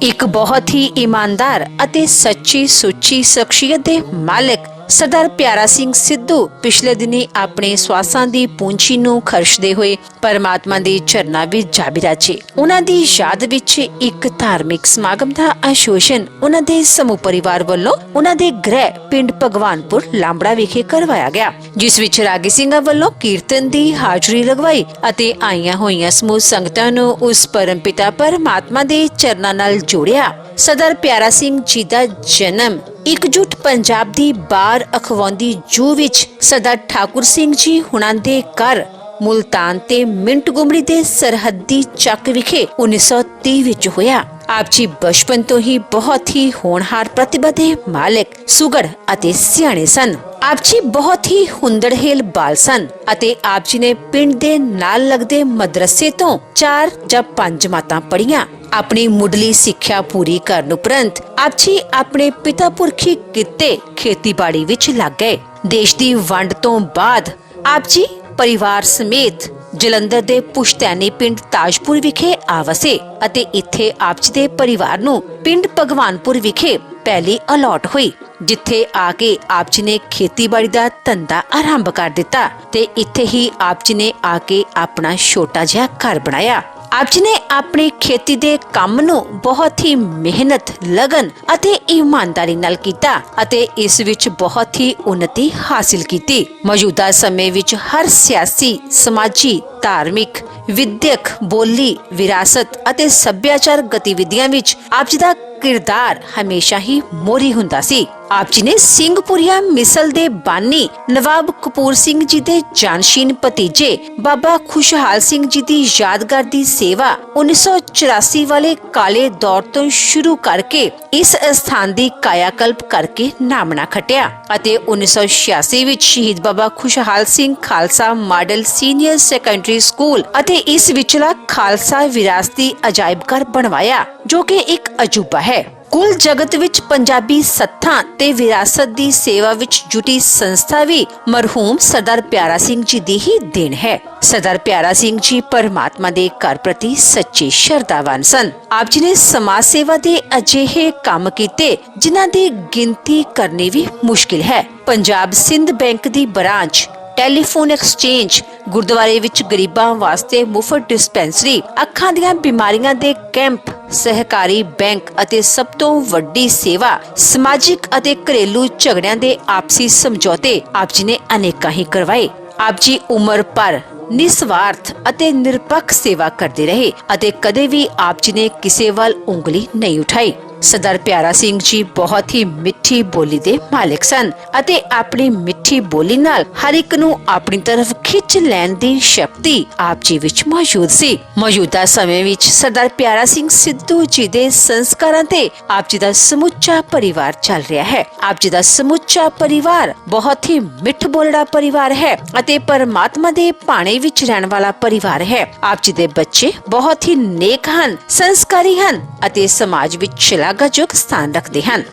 ਇੱਕ ਬਹੁਤ ਹੀ ਇਮਾਨਦਾਰ ਅਤੇ ਸੱਚੀ ਸੁੱਚੀ ਸ਼ਖਸੀਅਤ ਦੇ ਮਾਲਕ ਸਰਦਾਰ ਪਿਆਰਾ ਸਿੰਘ ਸਿੱਧੂ ਪਿਛਲੇ ਦਿਨੀ ਆਪਣੇ ਸਵਾਸਾਂ ਦੀ ਪੂੰਜੀ ਨੂੰ ਖਰਚਦੇ ਹੋਏ ਪਰਮਾਤਮਾ ਦੇ ਚਰਨਾਂ ਵਿੱਚ ਜਾ ਬਿਰਾਜੇ। ਉਹਨਾਂ ਦੀ ਯਾਦ ਵਿੱਚ ਇੱਕ ਧਾਰਮਿਕ ਸਮਾਗਮ ਦਾ ਆਯੋਜਨ ਉਹਨਾਂ ਦੇ ਸਮੂਹ ਪਰਿਵਾਰ ਵੱਲੋਂ ਉਹਨਾਂ ਦੇ ਗ੍ਰਹਿ ਪਿੰਡ ਭਗਵਾਨਪੁਰ ਲਾਂਬੜਾ ਵਿਖੇ ਕਰਵਾਇਆ ਗਿਆ, ਜਿਸ ਵਿੱਚ ਰਾਗੀ ਸਿੰਘਾਂ ਵੱਲੋਂ ਕੀਰਤਨ ਦੀ ਹਾਜ਼ਰੀ ਲਗਵਾਈ ਅਤੇ ਆਈਆਂ ਹੋਈਆਂ ਸਮੂਹ ਸੰਗਤਾਂ ਨੂੰ ਉਸ ਪਰਮਪਿਤਾ ਪਰਮਾਤਮਾ ਦੇ ਚਰਨਾਂ ਨਾਲ ਜੋੜਿਆ। ਸਰਦਾਰ ਪਿਆਰਾ ਸਿੰਘ ਜੀ ਦਾ ਜਨਮ ਇਕਜੁੱਟ ਪੰਜਾਬ ਦੀ ਬਾਰ ਅਖਵਾਉਂਦੀ ਜੂ ਵਿੱਚ ਸਰਦਾਰ ਠਾਕੁਰ ਸਿੰਘ ਜੀ ਹੁਣਾਂ ਦੇ ਘਰ ਮੁਲਤਾਨ ਤੇ ਮਿੰਟ ਗੁਮਰੀ ਦੇ ਸਰਹੱਦੀ ਚੱਕ ਵਿਖੇ 1930 ਵਿੱਚ ਹੋਇਆ। ਆਪ ਜੀ ਬਚਪਨ ਤੋਂ ਹੀ ਬਹੁਤ ਹੀ ਹੋਣਹਾਰ ਪ੍ਰਤਿਭਾ ਦੇ ਮਾਲਕ, ਸੁਘੜ ਅਤੇ ਸਿਆਣੇ ਸਨ। ਆਪ ਜੀ ਬਹੁਤ ਹੀ ਹੁੰਦੜਹੇਲ ਬਾਲ ਸਨ ਅਤੇ ਆਪ ਜੀ ਨੇ ਪਿੰਡ ਦੇ ਨਾਲ ਲੱਗਦੇ ਮਦਰਸੇ ਤੋਂ 4 ਜਾਂ 5 ਜਮਾਤਾਂ ਪੜ੍ਹੀਆਂ। ਆਪਣੀ ਮੁੱਢਲੀ ਸਿੱਖਿਆ ਪੂਰੀ ਕਰਨ ਉਪਰੰਤ ਆਪ ਜੀ ਆਪਣੇ ਪਿਤਾ ਪੁਰਖੀ ਕਿੱਤੇ ਖੇਤੀਬਾੜੀ ਵਿੱਚ ਲੱਗ ਗਏ। ਦੇਸ਼ ਦੀ ਵੰਡ ਤੋਂ ਬਾਅਦ ਆਪ ਜੀ ਪਰਿਵਾਰ ਸਮੇਤ ਜਲੰਧਰ ਦੇ ਪੁਸ਼ਤੈਨੀ ਪਿੰਡ ਤਾਜਪੁਰ ਵਿਖੇ ਆ ਵਸੇ ਅਤੇ ਇੱਥੇ ਆਪ ਜੀ ਦੇ ਪਰਿਵਾਰ ਨੂੰ ਪਿੰਡ ਭਗਵਾਨਪੁਰ ਵਿਖੇ ਪਹਿਲੀ ਅਲਾਟ ਹੋਈ, ਜਿੱਥੇ ਆ ਕੇ ਆਪ ਜੀ ਨੇ ਖੇਤੀਬਾੜੀ ਦਾ ਧੰਦਾ ਆਰੰਭ ਕਰ ਦਿੱਤਾ ਤੇ ਇੱਥੇ ਹੀ ਆਪ ਜੀ ਨੇ ਆ ਕੇ ਆਪਣਾ ਛੋਟਾ ਜਿਹਾ ਘਰ ਬਣਾਇਆ। ਆਪ ਜੀ ਨੇ ਆਪਣੀ ਖੇਤੀ ਦੇ ਕੰਮ ਨੂੰ ਬਹੁਤ ਹੀ ਮਿਹਨਤ, ਲਗਨ ਅਤੇ ਇਮਾਨਦਾਰੀ ਨਾਲ ਕੀਤਾ ਅਤੇ ਇਸ ਵਿੱਚ ਬਹੁਤ ਹੀ ਉન્નਤੀ ਹਾਸਿਲ ਕੀਤੀ। ਮੌਜੂਦਾ ਸਮੇਂ ਵਿੱਚ ਹਰ ਸਿਆਸੀ, ਸਮਾਜੀ, ਧਾਰਮਿਕ, ਵਿਦਿਅਕ, ਬੋਲੀ, ਵਿਰਾਸਤ ਅਤੇ ਸੱਭਿਆਚਾਰ ਗਤੀਵਿਧੀਆਂ ਵਿੱਚ ਆਪ ਜੀ ਦਾ ਕਿਰਦਾਰ ਹਮੇਸ਼ਾ ਹੀ ਮੋਹਰੀ ਹੁੰਦਾ ਸੀ। ਆਪ ਜੀ ਨੇ ਸਿੰਘਪੁਰੀਆ ਮਿਸਲ ਦੇ ਬਾਨੀ ਨਵਾਬ ਕਪੂਰ ਸਿੰਘ ਜੀ ਦੇ ਜਾਨਸ਼ੀਨ ਭਤੀਜੇ ਬਾਬਾ ਖੁਸ਼ਹਾਲ ਸਿੰਘ ਜੀ ਦੀ ਯਾਦਗਾਰ ਦੀ ਸੇਵਾ 1984 ਵਾਲੇ ਕਾਲੇ ਦੌਰ ਤੋਂ ਸ਼ੁਰੂ ਕਰਕੇ ਇਸ ਸਥਾਨ ਦੀ ਕਾਇਆਕਲਪ ਕਰਕੇ ਨਾਮਣਾ ਖਟਿਆ ਅਤੇ 1986 ਵਿੱਚ ਸ਼ਹੀਦ ਬਾਬਾ ਖੁਸ਼ਹਾਲ Singh Khalsa model senior secondary school ਅਤੇ ਇਸ ਵਿਚਲਾ ਖਾਲਸਾ ਵਿਰਾਸਤੀ ਅਜਾਇਬ ਘਰ ਬਣਵਾਇਆ, ਜੋ ਕਿ ਇੱਕ ਅਜੂਬਾ ਹੈ। ਕੁੱਲ ਜਗਤ ਵਿੱਚ ਪੰਜਾਬੀ ਸੱਥਾਂ ਤੇ ਵਿਰਾਸਤ ਦੀ ਸੇਵਾ ਵਿੱਚ ਜੁਟੀ ਸੰਸਥਾ ਵੀ ਮਰਹੂਮ ਸਰਦਾਰ ਪਿਆਰਾ ਸਿੰਘ ਜੀ ਦੀ ਹੀ ਦੇਣ ਹੈ। ਸਰਦਾਰ ਪਿਆਰਾ ਸਿੰਘ ਜੀ ਪਰਮਾਤਮਾ ਦੇ ਘਰ ਪ੍ਰਤੀ ਸੱਚੇ ਸ਼ਰਧਾਵਾਨ ਸਨ। ਆਪ ਜੀ ਨੇ ਸਮਾਜ ਸੇਵਾ ਦੇ ਅਜਿਹੇ ਕੰਮ ਕੀਤੇ ਜਿਨ੍ਹਾਂ ਦੀ ਗਿਣਤੀ ਕਰਨੀ ਵੀ ਮੁਸ਼ਕਿਲ ਹੈ। ਪੰਜਾਬ ਸਿੰਧ ਬੈਂਕ ਦੀ ਬ੍ਰਾਂਚ, ਟੈਲੀਫੋਨ ਐਕਸਚੇਂਜ, ਗੁਰਦੁਆਰੇ ਵਿੱਚ ਗਰੀਬਾਂ ਵਾਸਤੇ ਮੁਫਤ ਡਿਸਪੈਂਸਰੀ, ਅੱਖਾਂ ਦੀਆਂ ਬਿਮਾਰੀਆਂ ਦੇ ਕੈਂਪ, ਸਹਿਕਾਰੀ ਬੈਂਕ ਅਤੇ ਸਭ ਤੋਂ ਵੱਡੀ ਸੇਵਾ ਸਮਾਜਿਕ ਅਤੇ ਘਰੇਲੂ ਝਗੜਿਆਂ ਦੇ ਆਪਸੀ ਸਮਝੌਤੇ ਆਪ ਜੀ ਨੇ ਅਨੇਕਾਂ ਹੀ ਕਰਵਾਏ। ਆਪ ਜੀ ਉਮਰ ਭਰ ਨਿਸਵਾਰਥ ਅਤੇ ਨਿਰਪੱਖ ਸੇਵਾ ਕਰਦੇ ਰਹੇ ਅਤੇ ਕਦੇ ਵੀ ਆਪ ਜੀ ਨੇ ਕਿਸੇ ਵੱਲ ਉਂਗਲੀ ਨਹੀਂ ਉਠਾਈ। ਸਰਦਾਰ ਪਿਆਰਾ ਸਿੰਘ ਜੀ ਬਹੁਤ ਹੀ ਮਿੱਠੀ ਬੋਲੀ ਦੇ ਮਾਲਕ ਸਨ ਅਤੇ ਆਪਣੀ ਮਿੱਠੀ ਬੋਲੀ ਨਾਲ ਹਰ ਇੱਕ ਨੂੰ ਆਪਣੀ ਤਰਫ ਖਿੱਚ ਲੈਣ ਦੀ ਸ਼ਕਤੀ ਆਪ ਜੀ ਵਿੱਚ ਮੌਜੂਦ ਸੀ। ਮੌਜੂਦਾ ਸਮੇਂ ਵਿੱਚ ਸਰਦਾਰ ਪਿਆਰਾ ਸਿੰਘ ਸਿੱਧੂ ਜੀ ਦੇ ਸੰਸਕਾਰਾਂ ਤੇ ਆਪ ਜੀ ਦਾ ਸਮੁੱਚਾ ਪਰਿਵਾਰ ਚੱਲ ਰਿਹਾ ਹੈ। ਆਪ ਜੀ ਦਾ ਸਮੁੱਚਾ ਪਰਿਵਾਰ ਬਹੁਤ ਹੀ ਮਿੱਠ ਬੋਲੜਾ ਪਰਿਵਾਰ ਹੈ ਅਤੇ ਪਰਮਾਤਮਾ ਦੇ ਭਾਣੇ ਵਿੱਚ ਰਹਿਣ ਵਾਲਾ ਪਰਿਵਾਰ ਹੈ। ਆਪ ਜੀ ਦੇ ਬੱਚੇ ਬਹੁਤ ਹੀ ਨੇਕ ਹਨ, ਸੰਸਕਾਰੀ ਹਨ ਅਤੇ ਸਮਾਜ ਵਿੱਚ ਸ਼ਲਾਘਾਯੋਗ ਸਥਾਨ ਰੱਖਦੇ ਹਨ।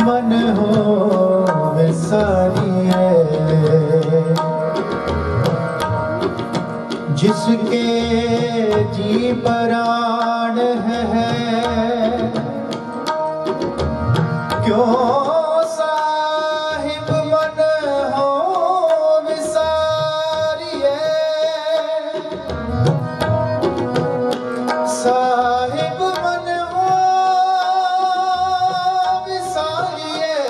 मन हो विसारी है, जिसके जी प्राण है क्यों साहिब मन हो विसारी है, साहिब मन हो विसारी है,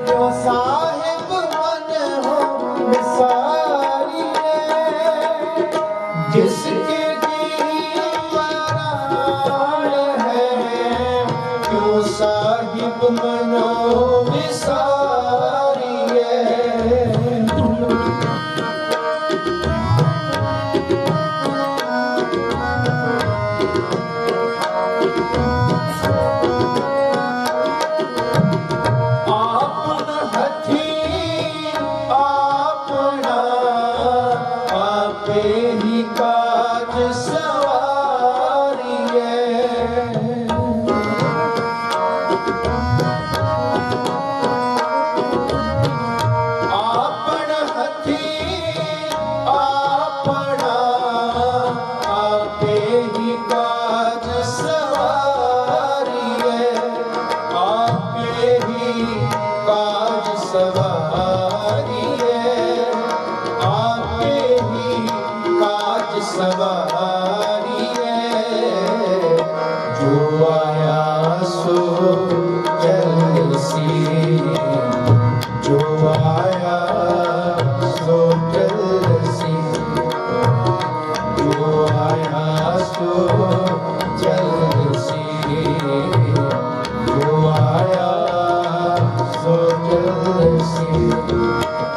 क्यों साहिब मन हो विसारी है, जिसके जी प्राण है क्यों साहिब मन हो विसारी है।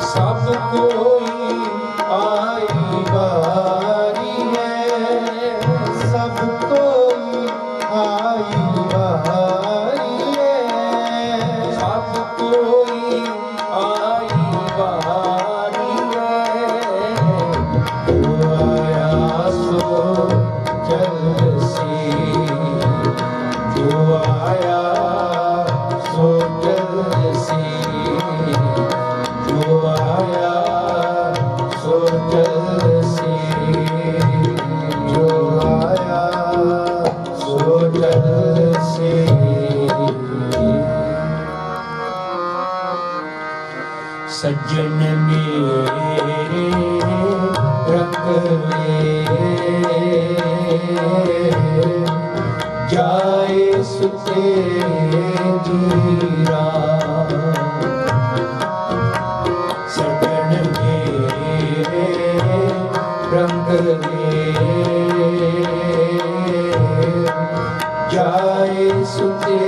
सब कोई आई बारी है, सब कोई आई बारी है, सब कोई आई बारी है। जो आया सो चल सी, जो आया सो चल सी, जो आया सो चल सी, जो आया सो चल सी। सज्जन मेरे रंग ले जाए सुते जीरा, सज्जन मेरे रंग ले जाए सुते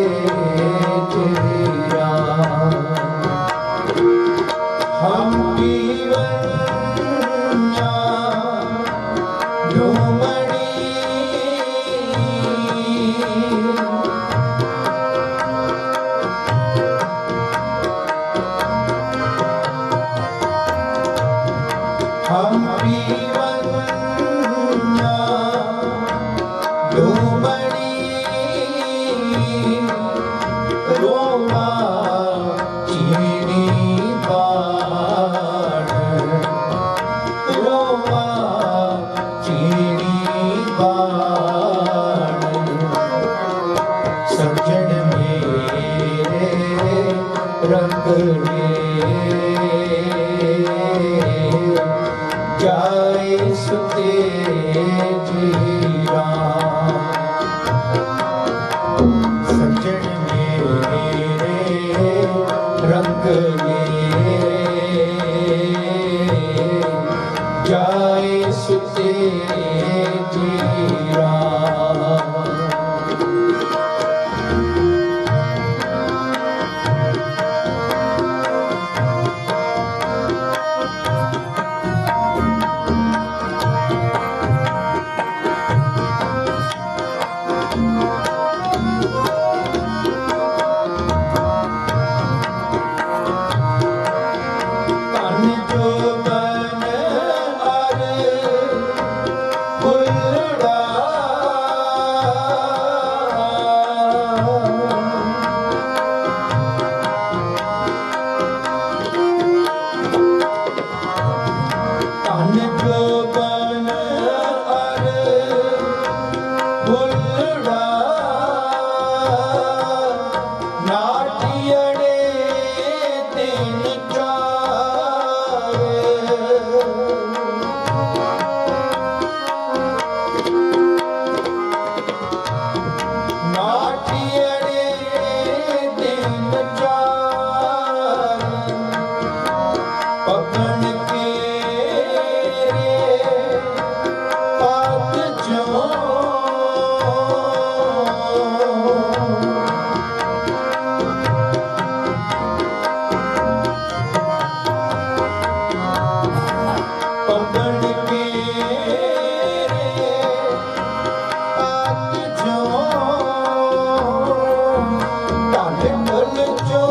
जीरा। हम पीवन्या डूमड़ी, हम पीवन्या डूमड़ी, रोमा चीनी बाण, रोमा चीनी बाण। सज्जन मेरे रंग ले जाए सुते जीरा, सज्जन मेरे रंग ले जाए सुते जीरा। तन जो बन अर फुलड़ा, तन जो बन अर फुलड़ा, नाटियड़े तीन चार, नाटियड़े तीन चार। पकड़ के रे पात जो, पकड़ के रे पात जो, काले ढल जो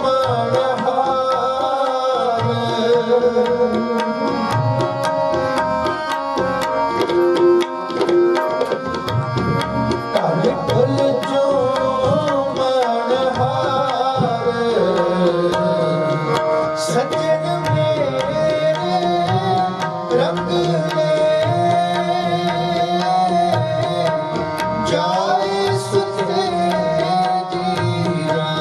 मनहार। काले ढल जो मनहार। सज्जन मेरे रंग ले जाए सुते जीरा,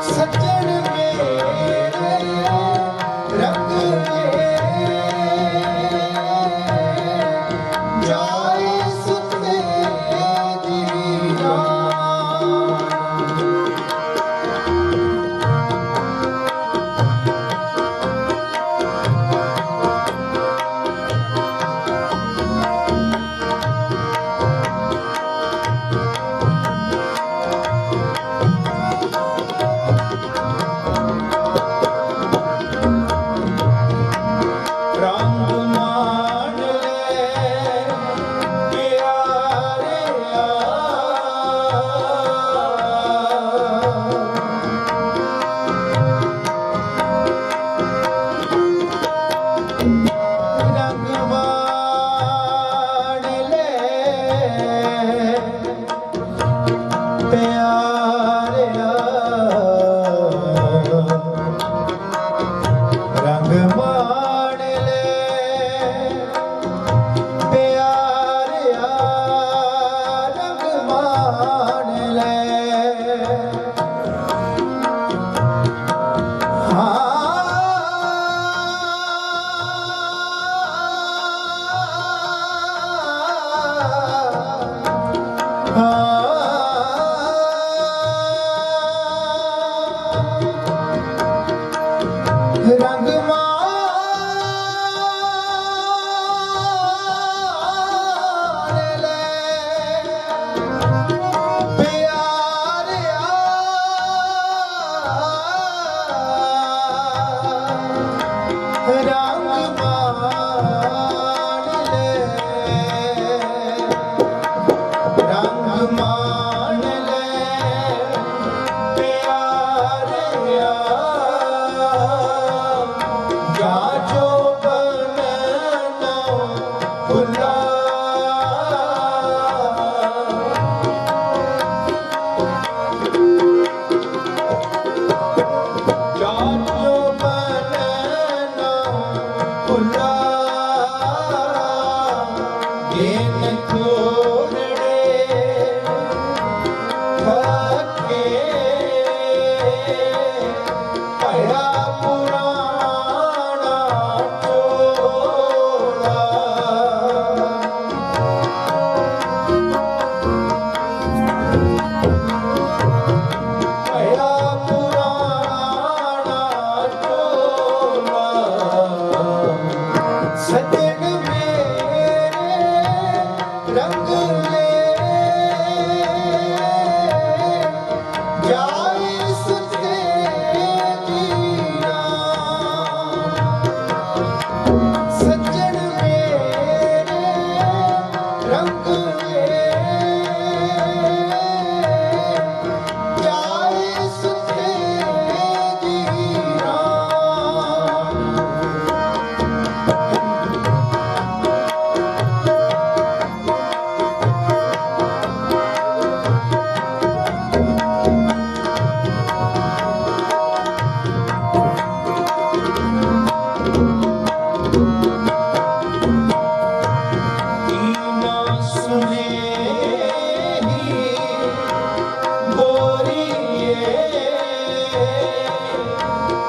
सज्जन मेरे रंग ले जाए सुते जीरा।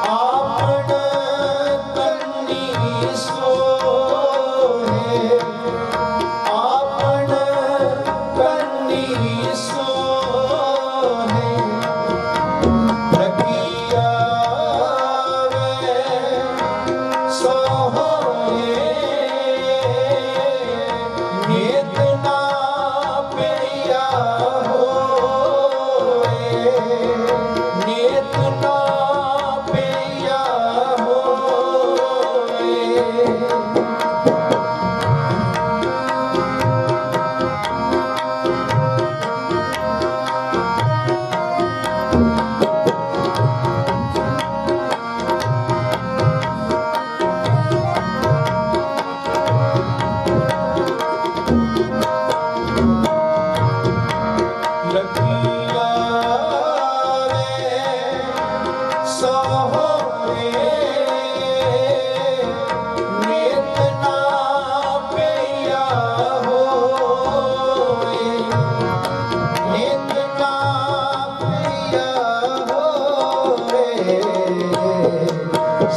ਆਪਣ ਕੰਨੀ ਸੋਹੇ ਆਪਣ ਕੰਨੀ ਸੋਹੇ ਰਖੀਆ ਵੇ ਸੋਹੇ ਨਿਤ ਨਾ ਪਿਆ ਹੋਏ ਨਿਤ ਨਾ ਪਿਆ ਹੋਏ ਰਖੀਆ ਵੇ ਸੋਹਰੇ ਨਿਤ ਨਾ ਪਿਆ ਹੋਏ ਨਿਤ ਨਾ ਪਿਆ ਹੋਏ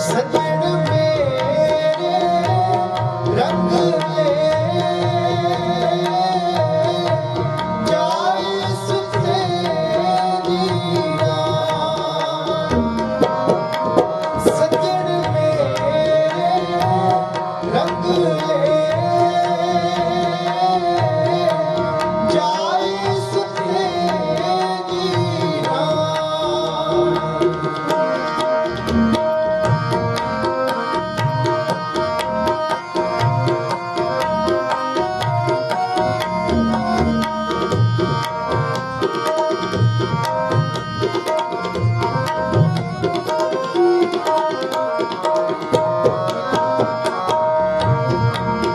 ਸਜਣ ਮੇਰੇ ਰੰਗ ਲੈ ਜਾਏ ਸੁਤੇ ਜੀਣਾ ਸਜਣ ਮੇਰੇ ਰੰਗ ਲੈ ਜਾਏ ਸੁਤੇ ਜੀਣਾ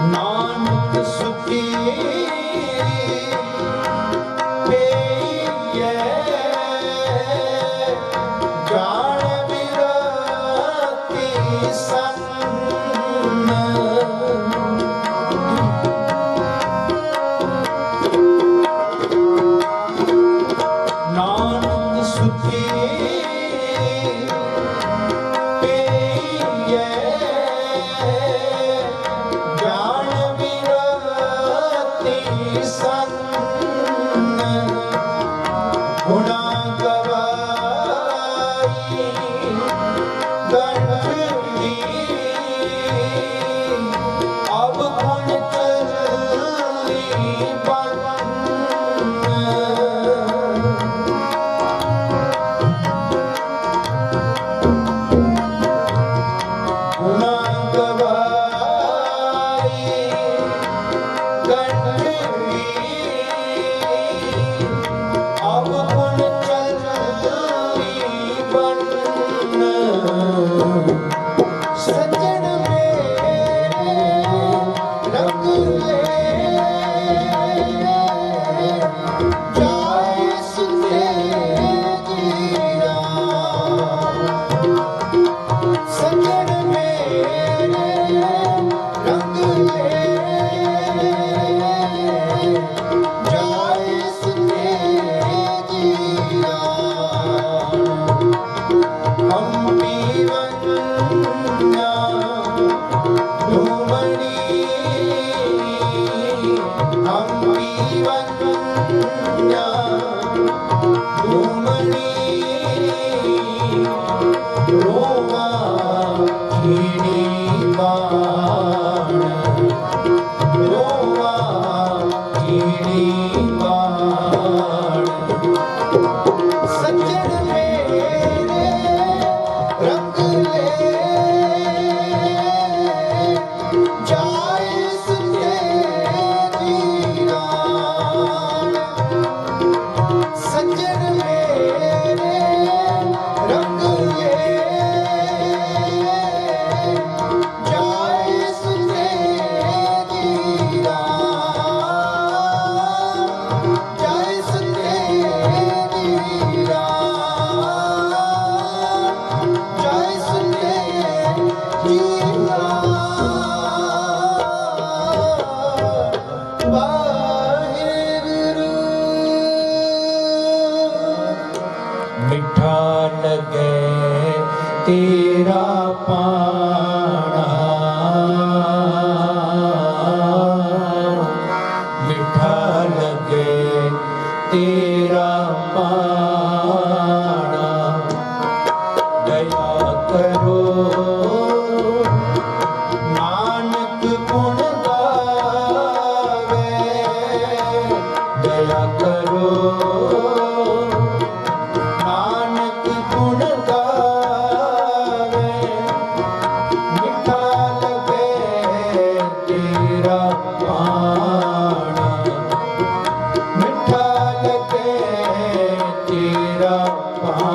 ਨਾਨਕ ਸੁਖੀ ਪਈਐ ਜਾਣ ਬਿਰਤੀ ਸੰਨ ਨਾਨਕ ਸੁਖੀ ਪਈਐ ਜਾਣ ਬਿਰਤੀ ਸੰਨ ਗੁਣਾ ਗਵਾਈ ਗੰਢੀ ਅਬ ਗੁਣ ਚੱਲੀ ਬੰਨ ਗੁਣਾ ਗਵਾਈ ਗੰਢੀ ਅਬ ਗੁਣ ਚੱਲੀ ਬੰਨ ਸੱਜਣ ਮੇਰੇ ਰੰਗ ਲੈ ਜਾਏ ਸੁਤੇ ਜੀਣਾ ਸੱਜਣ ਮੇਰੇ ਰੰਗ ਲੈ ਜਾਏ ਸੁਤੇ ਜੀਣਾ ਹਮ ਪੀਵੰਨਾ ਧੂਮਣੀ ਹਮ ਪੀਵੰਨਾ ਧੂਮਣੀ ਰੋਵਾ ਖੀਣੀ ਬਾਣ ਰੋਵਾ ਖੀਣੀ ਬਾਣ ਸੱਜਣ ਮੇਰੇ ਰੰਗ ਲੈ ਜਾਏ ਸੁਤੇ ਜੀਣਾ ਸੱਜਣ ਮੇਰੇ ਰੰਗ ਲੈ तेरा पाना मिठा लगे तेरा पाना दया करो नानक गुण गावे दया करो नानक गुण गावे मिठा लगे तेरा पाना मिठा लगे तेरा पाना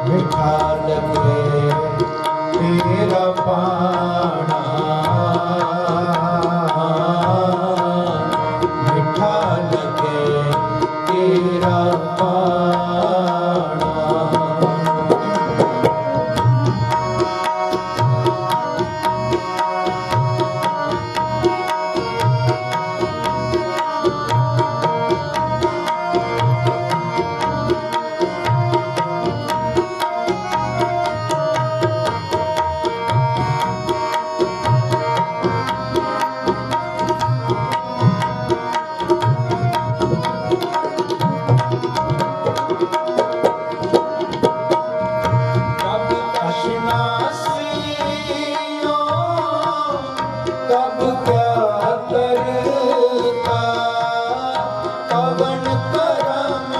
मिठा लगे तेरा पाना मिठा लगे तेरा पाना कब अशनासियों कब क्या करता पवन करम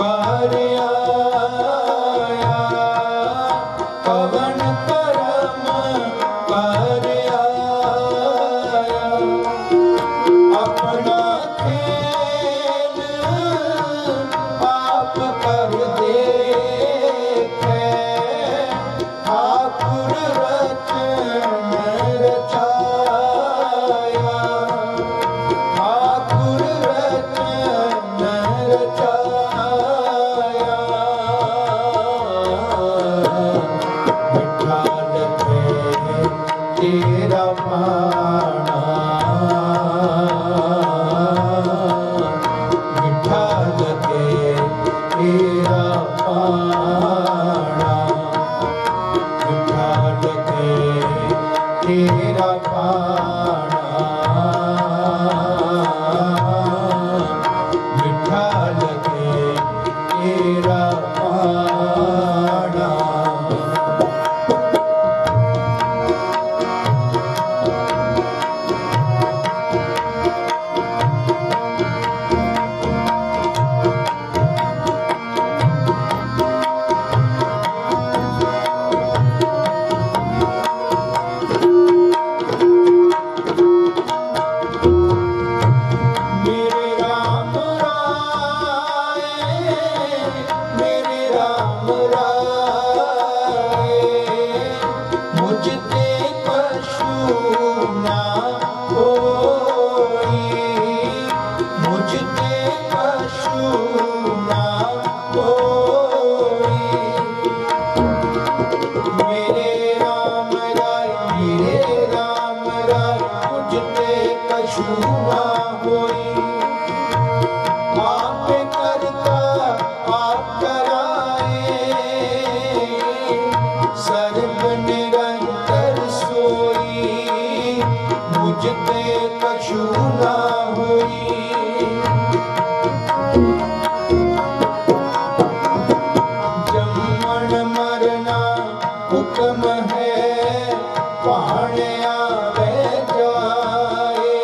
कार्या पवन करम कार्या अपना खेल आप कर देखे ठाकुर रचन रचाया ठाकुर रचन रचाया मिठा लगे तेरा पाना मिठा लगे तेरा पाना मिठा लगे तेरा पाना मिठा लगे तेरा पाना मेरे राम राय मेरे राम राय मुझते कछु ना होई मुझते कछु ना होई मेरे राम राय मुझते कछु ना होई आप करता आप कराए सर्व निरंतर सोई मुझते कछु ना होई जमन मरना हुक्म है पाने आवे जाए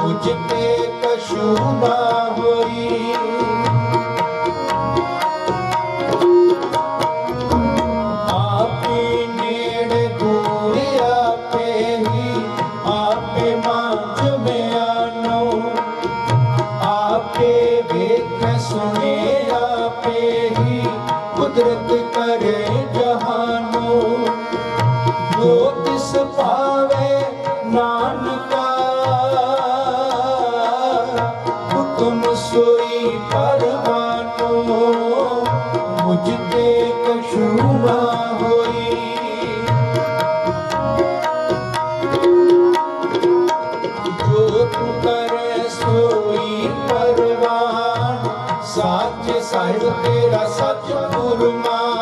मुझते कछु ना होई आपे नेड़ दूर आपे ही आपे मांझ में आनो आपे वेख सुने आपे ही कुदरत करे जहानो जो तिस पावे नानका हुक्म सोई परवानो मुझते कछु ना होई जो तू करे सोई परवान साच साहिब तेरा सच गुरमान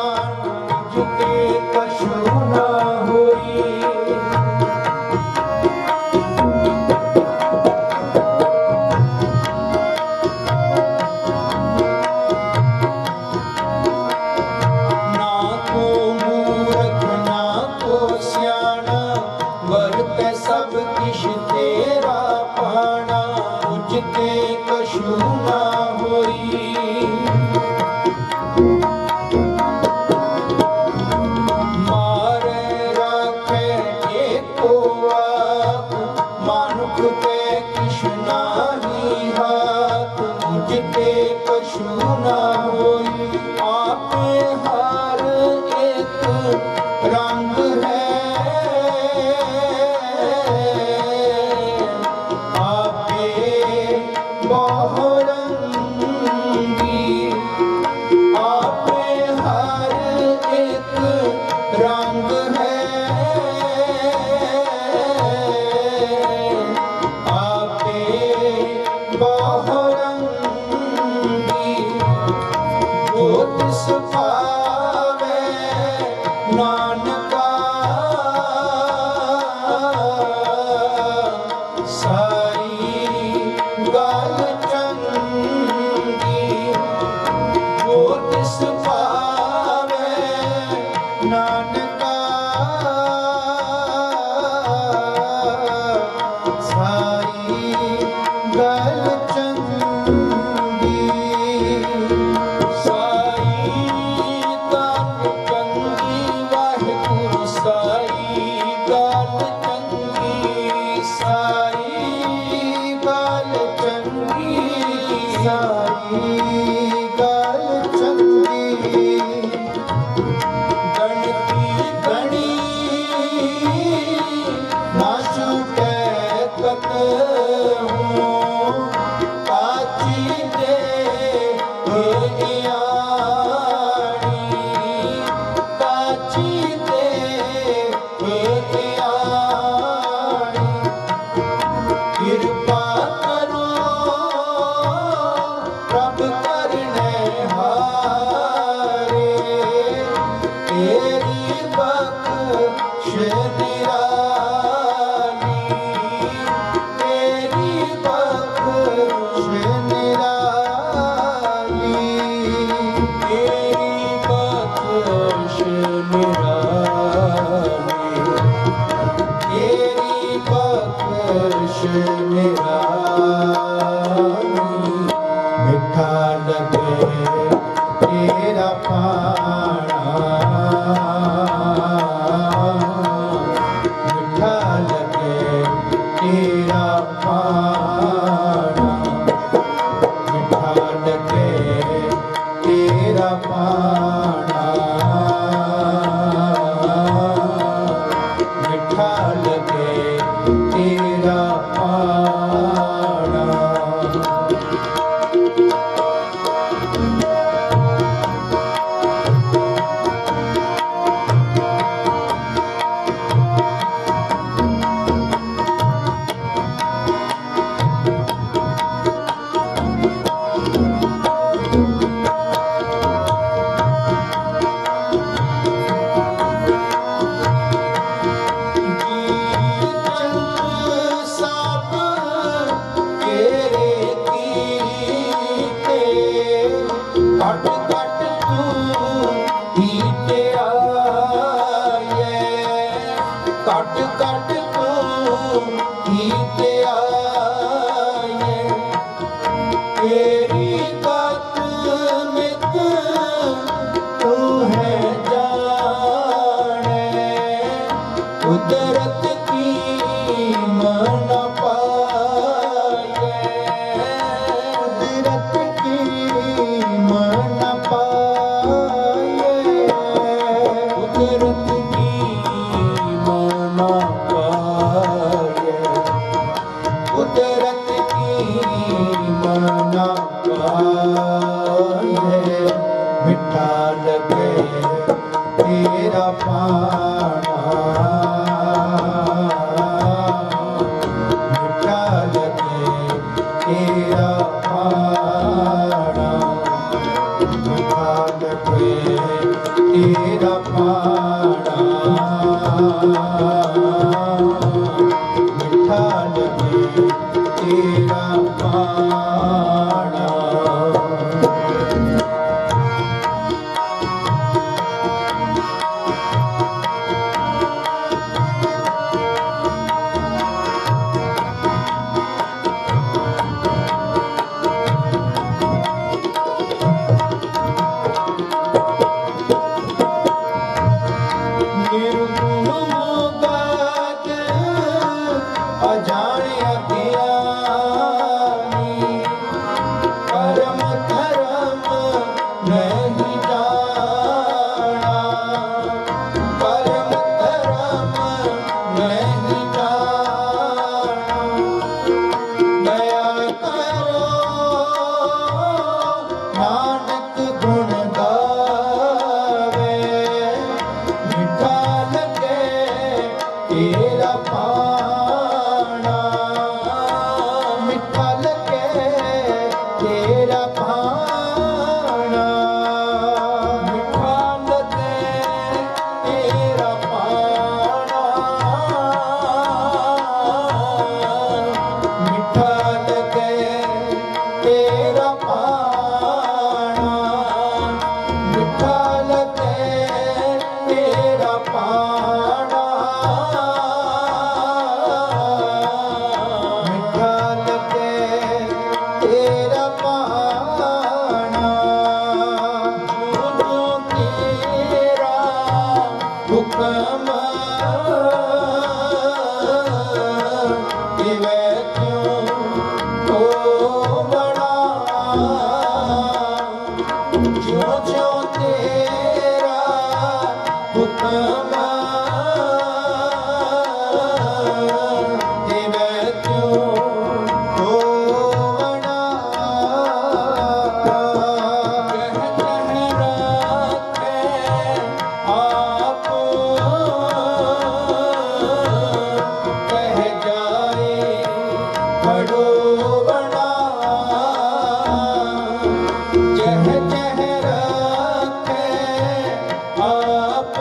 पाना मीठा लगे तेरा पाना मीठा लगे तेरा पाना मीठा लगे तेरा पाना। कट कट तू हीते आए कट कट तू हीते आए तेरी बात में तू है जाने कुदरत की मन पाए कुदरत की मन पाए कुदरत की मन पाए कुदरत की मन पाए मीठा लगे तेरा पाना मीठा लगे तेरा पाना मीठा लगे तेरा पाना मीठा लगे तेरा पाना। निर्गुण मुगाद अजाण्या ज्ञानी परम धर्म नहीं जाना परम धर्म नहीं जाना दया करो नानक गुण गावे मीठा लगे तेरा पाना मीठा लगे तेरा पाना मीठा लगे तेरा पाना मीठा लगे तेरा पाना मीठा लगे तेरा पाना मीठा लगे तेरा पाना जो तेरा हुक्म दिवे क्यों हो बड़ा जो जो तेरा हुक्म दिवे क्यों हो बड़ा कह कह रखे आप कह जाए बड़ो बड़ा जह जह रखे आप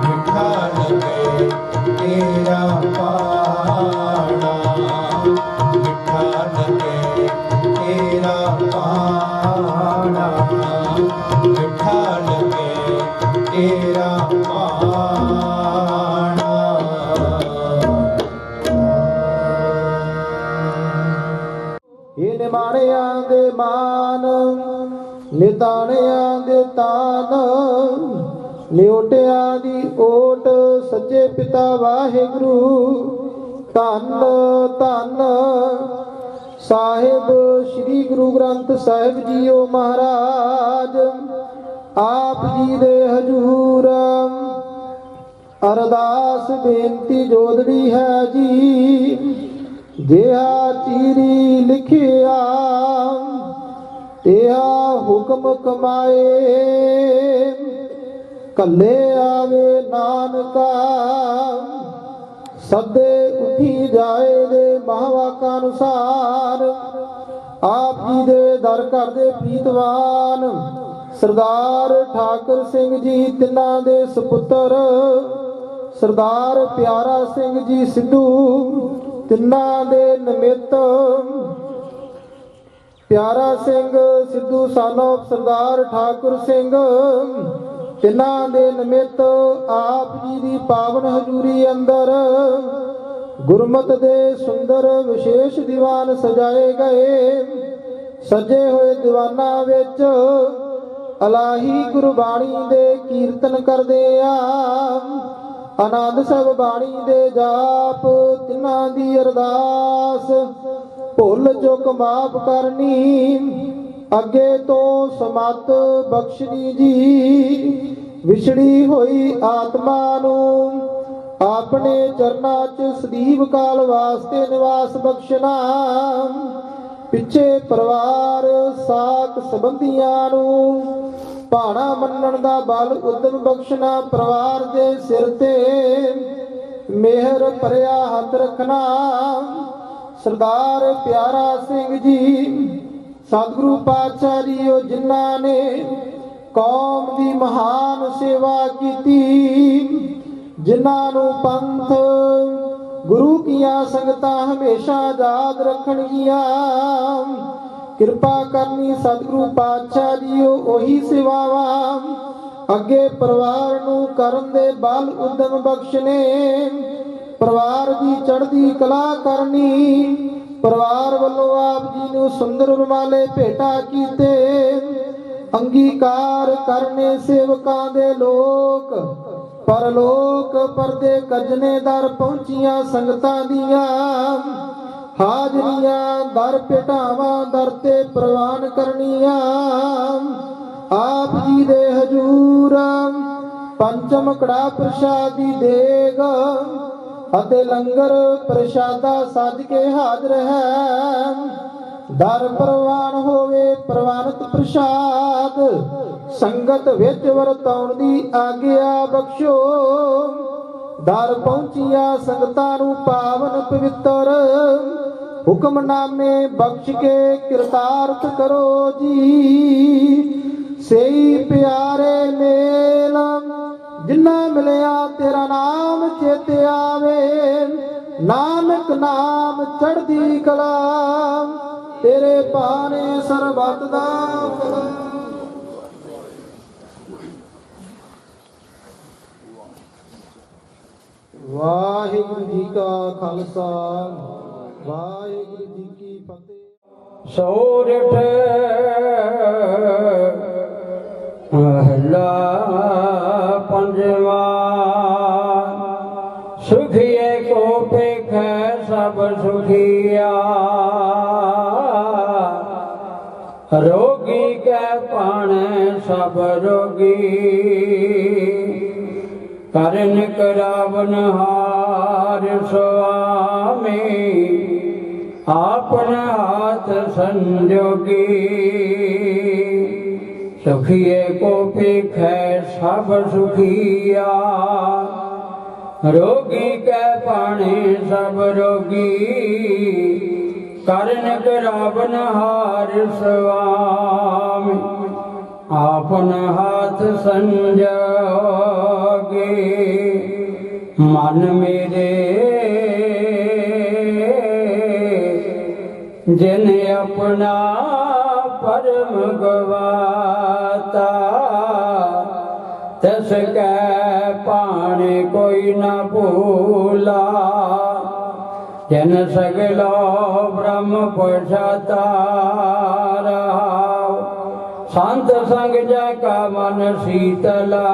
ਮਿੱਠਾ ਲਗੇ ਤੇਰਾ ਪਾਣਾ, ਮਿੱਠਾ ਲਗੇ ਤੇਰਾ ਪਾਣਾ, ਮਿੱਠਾ ਲਗੇ ਤੇਰਾ ਪਾਣਾ। ਇਹ ਨਿਮਾਣਿਆਂ ਦੇ ਮਾਨ, ਨਿਤਾਣਿਆਂ ਦੇ ਤਾਨ, ਨਿਓਟਿਆਂ ਦੀ ਓਟ, ਸੱਚੇ ਪਿਤਾ ਵਾਹਿਗੁਰੂ। ਧੰਨ ਧੰਨ ਸਾਹਿਬ ਸ੍ਰੀ ਗੁਰੂ ਗ੍ਰੰਥ ਸਾਹਿਬ ਜੀਓ ਮਹਾਰਾਜ। ਆਪ ਜੀ ਦੇ ਹਜੂਰ ਅਰਦਾਸ ਬੇਨਤੀ ਜੋਦੜੀ ਹੈ ਜੀ। ਜਿਹਾ ਚੀਰੀ ਲਿਖਿਆ ਤਿਹਾ ਹੁਕਮ ਕਮਾਏ, ਕੱਲੇ ਆਵੇ ਨਾਨਕਾ ਸਦੇ ਉਠੀ ਜਾਏ ਦੇ ਮਹਾਵਾਕਾਂ ਅਨੁਸਾਰ। ਆਪ ਜੀ ਦੇ ਦਰ ਘਰ ਦੇ ਪ੍ਰੀਤਵਾਨ ਸਰਦਾਰ ਠਾਕੁਰ ਸਿੰਘ ਜੀ ਤਿੰਨਾਂ ਦੇ ਸੁਪੁੱਤਰ, ਸਰਦਾਰ ਪਿਆਰਾ ਸਿੰਘ ਜੀ ਸਿੱਧੂ ਤਿੰਨਾਂ ਦੇ ਨਿਮਿਤ, ਪਿਆਰਾ ਸਿੰਘ ਸਿੱਧੂ ਸਾਨੋ ਸਰਦਾਰ ਠਾਕੁਰ ਸਿੰਘ ਤਿੰਨਾਂ ਦੇ ਨਿਮਿਤ ਆਪ ਜੀ ਦੀ ਪਾਵਨ ਹਜ਼ੂਰੀ ਅੰਦਰ ਗੁਰਮਤ ਦੇ ਸੁੰਦਰ ਵਿਸ਼ੇਸ਼ ਦੀਵਾਨ ਸਜਾਏ ਗਏ। ਸਜੇ ਹੋਏ ਦੀਵਾਨਾਂ ਵਿੱਚ ਇਲਾਹੀ ਗੁਰਬਾਣੀ ਦੇ ਕੀਰਤਨ ਕਰਦੇ ਆ। ਆਨੰਦ ਸਾਹਿਬ ਬਾਣੀ ਦੇ ਜਾਪ, ਤਿੰਨਾਂ ਦੀ ਅਰਦਾਸ, ਭੁੱਲ ਚੁੱਕ ਮਾਫ ਕਰਨੀ, ਅੱਗੇ ਤੋਂ ਸਮਤ ਬਖਸ਼ਣੀ ਜੀ। ਵਿਛੜੀ ਹੋਈ ਆਤਮਾ ਨੂੰ ਆਪਣੇ ਚਰਨਾਂ 'ਚ ਸਦੀਵ ਕਾਲ ਵਾਸਤੇ ਨਿਵਾਸ ਬਖਸ਼ਣਾ। ਪਿੱਛੇ ਪਰਿਵਾਰ ਸਾਕ ਸੰਬੰਧੀਆਂ ਨੂੰ ਭਾਣਾ ਮੰਨਣ ਦਾ ਬਲ ਉਦਮ ਬਖਸ਼ਣਾ। ਪਰਿਵਾਰ ਦੇ ਸਿਰ ਤੇ ਮਿਹਰ ਭਰਿਆ ਹੱਥ ਰੱਖਣਾ। ਸਰਦਾਰ ਪਿਆਰਾ ਸਿੰਘ ਜੀ ਸਤਿਗੁਰੂ ਪਾਤਸ਼ਾਹ ਜੀ ਉਹ ਜਿਨ੍ਹਾਂ ਨੇ ਕੌਮ ਦੀ ਮਹਾਨ ਸੇਵਾ ਕੀਤੀ, ਜਿਨ੍ਹਾਂ ਨੂੰ ਪੰਥ ਗੁਰੂ ਕੀਆਂ ਸੰਗਤਾਂ ਹਮੇਸ਼ਾ ਯਾਦ ਰੱਖਣਗੀਆਂ। ਕਿਰਪਾ ਕਰਨੀ ਸਤਿਗੁਰੂ ਪਾਤਸ਼ਾਹ ਜੀ ਉਹੀ ਸੇਵਾਵਾਂ ਅੱਗੇ ਪਰਿਵਾਰ ਨੂੰ ਕਰਨ ਦੇ ਬਲ ਉਦਮ ਬਖਸ਼ਨੇ। ਪਰਿਵਾਰ ਦੀ ਚੜ੍ਹਦੀ ਕਲਾ ਕਰਨੀ। ਪਰਿਵਾਰ ਵੱਲੋਂ ਆਪ ਜੀ ਨੂੰ ਸੁੰਦਰ ਰੁਮਾਲੇ ਭੇਟਾ ਕੀਤੇ। ਅੰਗੀਕਾਰ ਕਰਨੇ ਸੇਵਕਾਂ ਦੇ ਲੋਕ ਪਰਲੋਕ ਪਰਦੇ ਕਜਨੇ ਦਰ ਪਹੁੰਚੀਆਂ ਸੰਗਤਾਂ ਦੀਆਂ। ਹਾਜ਼ਰੀਆਂ ਦਰ ਭੇਟਾਵਾਂ ਦਰ ਤੇ ਪ੍ਰਵਾਨ ਕਰਨੀਆਂ। ਆਪ ਜੀ ਦੇ ਹਜੂਰ ਪੰਚਮ ਕੜਾ ਪ੍ਰਸ਼ਾਦ ਦੀ ਦੇਗ ਅਤੇ ਲੰਗਰ ਪ੍ਰਸ਼ਾਦਾ ਸੱਜ ਕੇ ਹਾਜ਼ਰ ਹੈ। ਦਰ ਪ੍ਰਵਾਨ ਹੋਵੇ ਪ੍ਰਵਾਨਿਤ ਪ੍ਰਸ਼ਾਦ ਸੰਗਤ ਵਿੱਚ ਵਰਤਾਉਣ ਦੀ ਆਗਿਆ ਬਖਸ਼ੋ। ਦਰ ਪਹੁੰਚੀਆਂ ਸੰਗਤਾਂ ਨੂੰ ਪਾਵਨ ਪਵਿੱਤਰ ਹੁਕਮਨਾਮੇ ਬਖਸ਼ ਕੇ ਕਿਰਤਾਰਥ ਕਰੋ ਜੀ। ਸਹੀ ਪਿਆਰੇ ਮੇਲ ਜਿਨ੍ਹਾਂ ਮਿਲਿਆ ਤੇਰਾ ਨਾਮ ਚੇਤੇ ਆਵੇ। ਨਾਨਕ ਨਾਮ ਚੜ੍ਹਦੀ ਕਲਾ ਤੇਰੇ ਭਾਣੇ ਸਰਬੱਤ ਦਾ ਭਲਾ। ਵਾਹਿਗੁਰੂ ਜੀ ਕਾ ਖਾਲਸਾ ਵਾਹਿਗੁਰੂ ਜੀ ਕੀ ਫਤਿਹ। ਸੋਰਠ ਮਹਲਾ ਪੰਜਵਾ। ਸੁਖੀਏ ਕੋ ਪੇਖੈ ਸਭ ਸੁਖੀਆ। ਰੋਗੀ ਕੈ ਪਾਣੈ ਸਭ ਰੋਗੀ। ਕਰਨ ਕਰਾਵਨ ਹਾਰ ਸੁਆਮੀ। ਆਪਨ ਹਾਥ ਸੰਜੋਗੀ। ਸੁਖੀਏ ਕੋ ਪੇਖੈ ਸਭ ਸੁਖੀਆ। ਰੋਗੀ ਕੈ ਪਾਣੇ ਸਭ ਰੋਗੀ। ਕਰਨ ਕਰਾਵਨ ਹਾਰ ਸੁਆਮੀ। आपन हाथ संजोगे मन मेरे जिन अपना परम गवाता तस कै पाने कोई न भूला जिन सगलो ब्रह्म पोषाता रहा संत संग का मन शीतला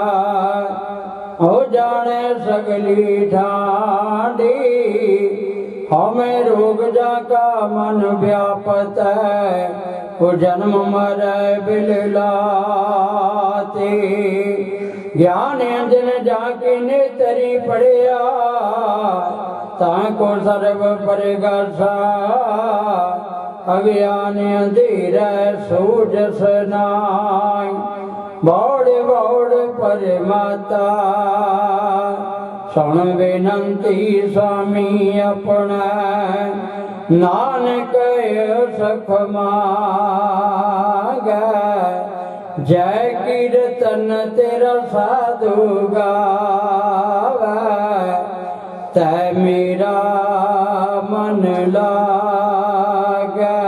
हो जाने सगली ठांडी हमें रोग जाका मन व्यापत है वो जन्म मरे बिललाते ज्ञान अंजन जाके नेतरी पढ़िया ताको सर्व परगासा अज्ञान अंधेरा सूझ नाय बौड़ बौड़ परमाता सुन बेनंती स्वामी अपना नानक सख मांगे जय कीर्तन तेरा साधु गावे तै मेरा मन लागे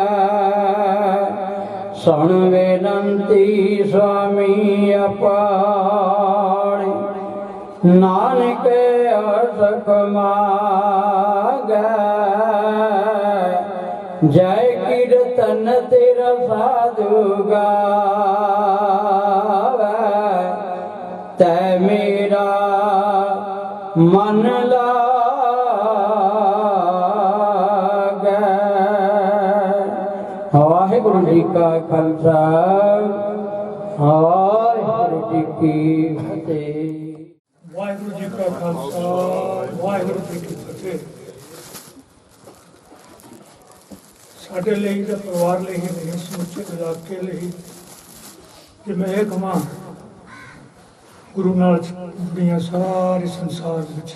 सुन बेनंती स्वामी अपनी नानक सख मांगे जय कीर्तन तेरा साधु गावे तै मेरा मन लागे। वाहिगुरु जी का खालसा वाहिगुरु जी की फतेह। वाहिगुरु जी का खालसा वाहिगुरु जी की फतेह। साढ़े लिए तो परिवार लिए ही नहीं समुचे इलाके लिए कि मैं ये कमां गुरु नाल जुड़ियां सारे संसार विच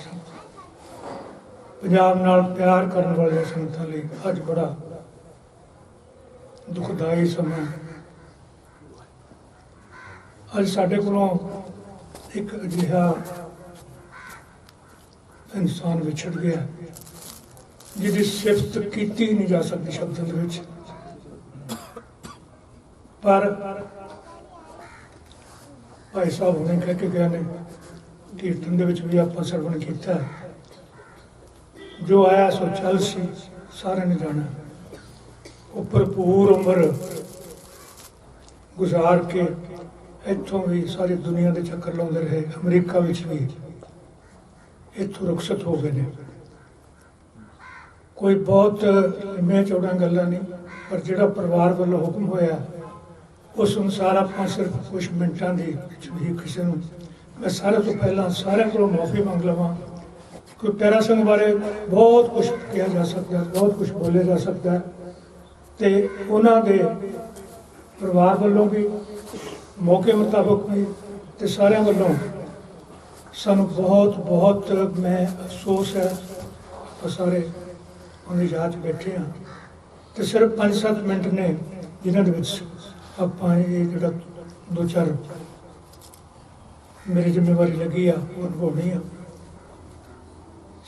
पंजाब नाल प्यार करने वाले संतां लिए अज बड़ा दुखदाई समा अज साडे कोलों एक अजिहा इंसान विछड़ गया जिहदी सिफत कीती नहीं जा सकती शब्दां दे विच पर भाई साहब हुणे कह के गए ने कीर्तन दे विच भी आपां सरवण कीता जो आया सो चल सी सारे ने जाना वो भरपूर उम्र गुजार के इत्थों भी सारी दुनिया के चक्कर लाते रहे अमरीका विच भी इत्थों रुखसत हो गए हैं। कोई बहुत लंबिया चौड़ा गल्लां नहीं पर जिहड़ा परिवार वालों हुक्म होया उस अनुसार आपां सिर्फ कुछ मिनटां दी ही किसी नूं मैं सारे तो पहला सारे कोलों माफ़ी मंग लवां। कोई प्यारा सिंह बारे बहुत कुछ कहा जा सकता है बहुत कुछ बोलिया जा सकता है तो उन्हां दे परिवार वालों भी मौके मुताबिक भी तो सारे वालों सानू बहुत बहुत मैं अफसोस है आप सारे उन्हें याद बैठे हाँ तो सिर्फ 5-7 मिनट ने जिन्होंने आप ये जो 2-4 मेरी जिम्मेवारी लगी आ वो निभानी आ।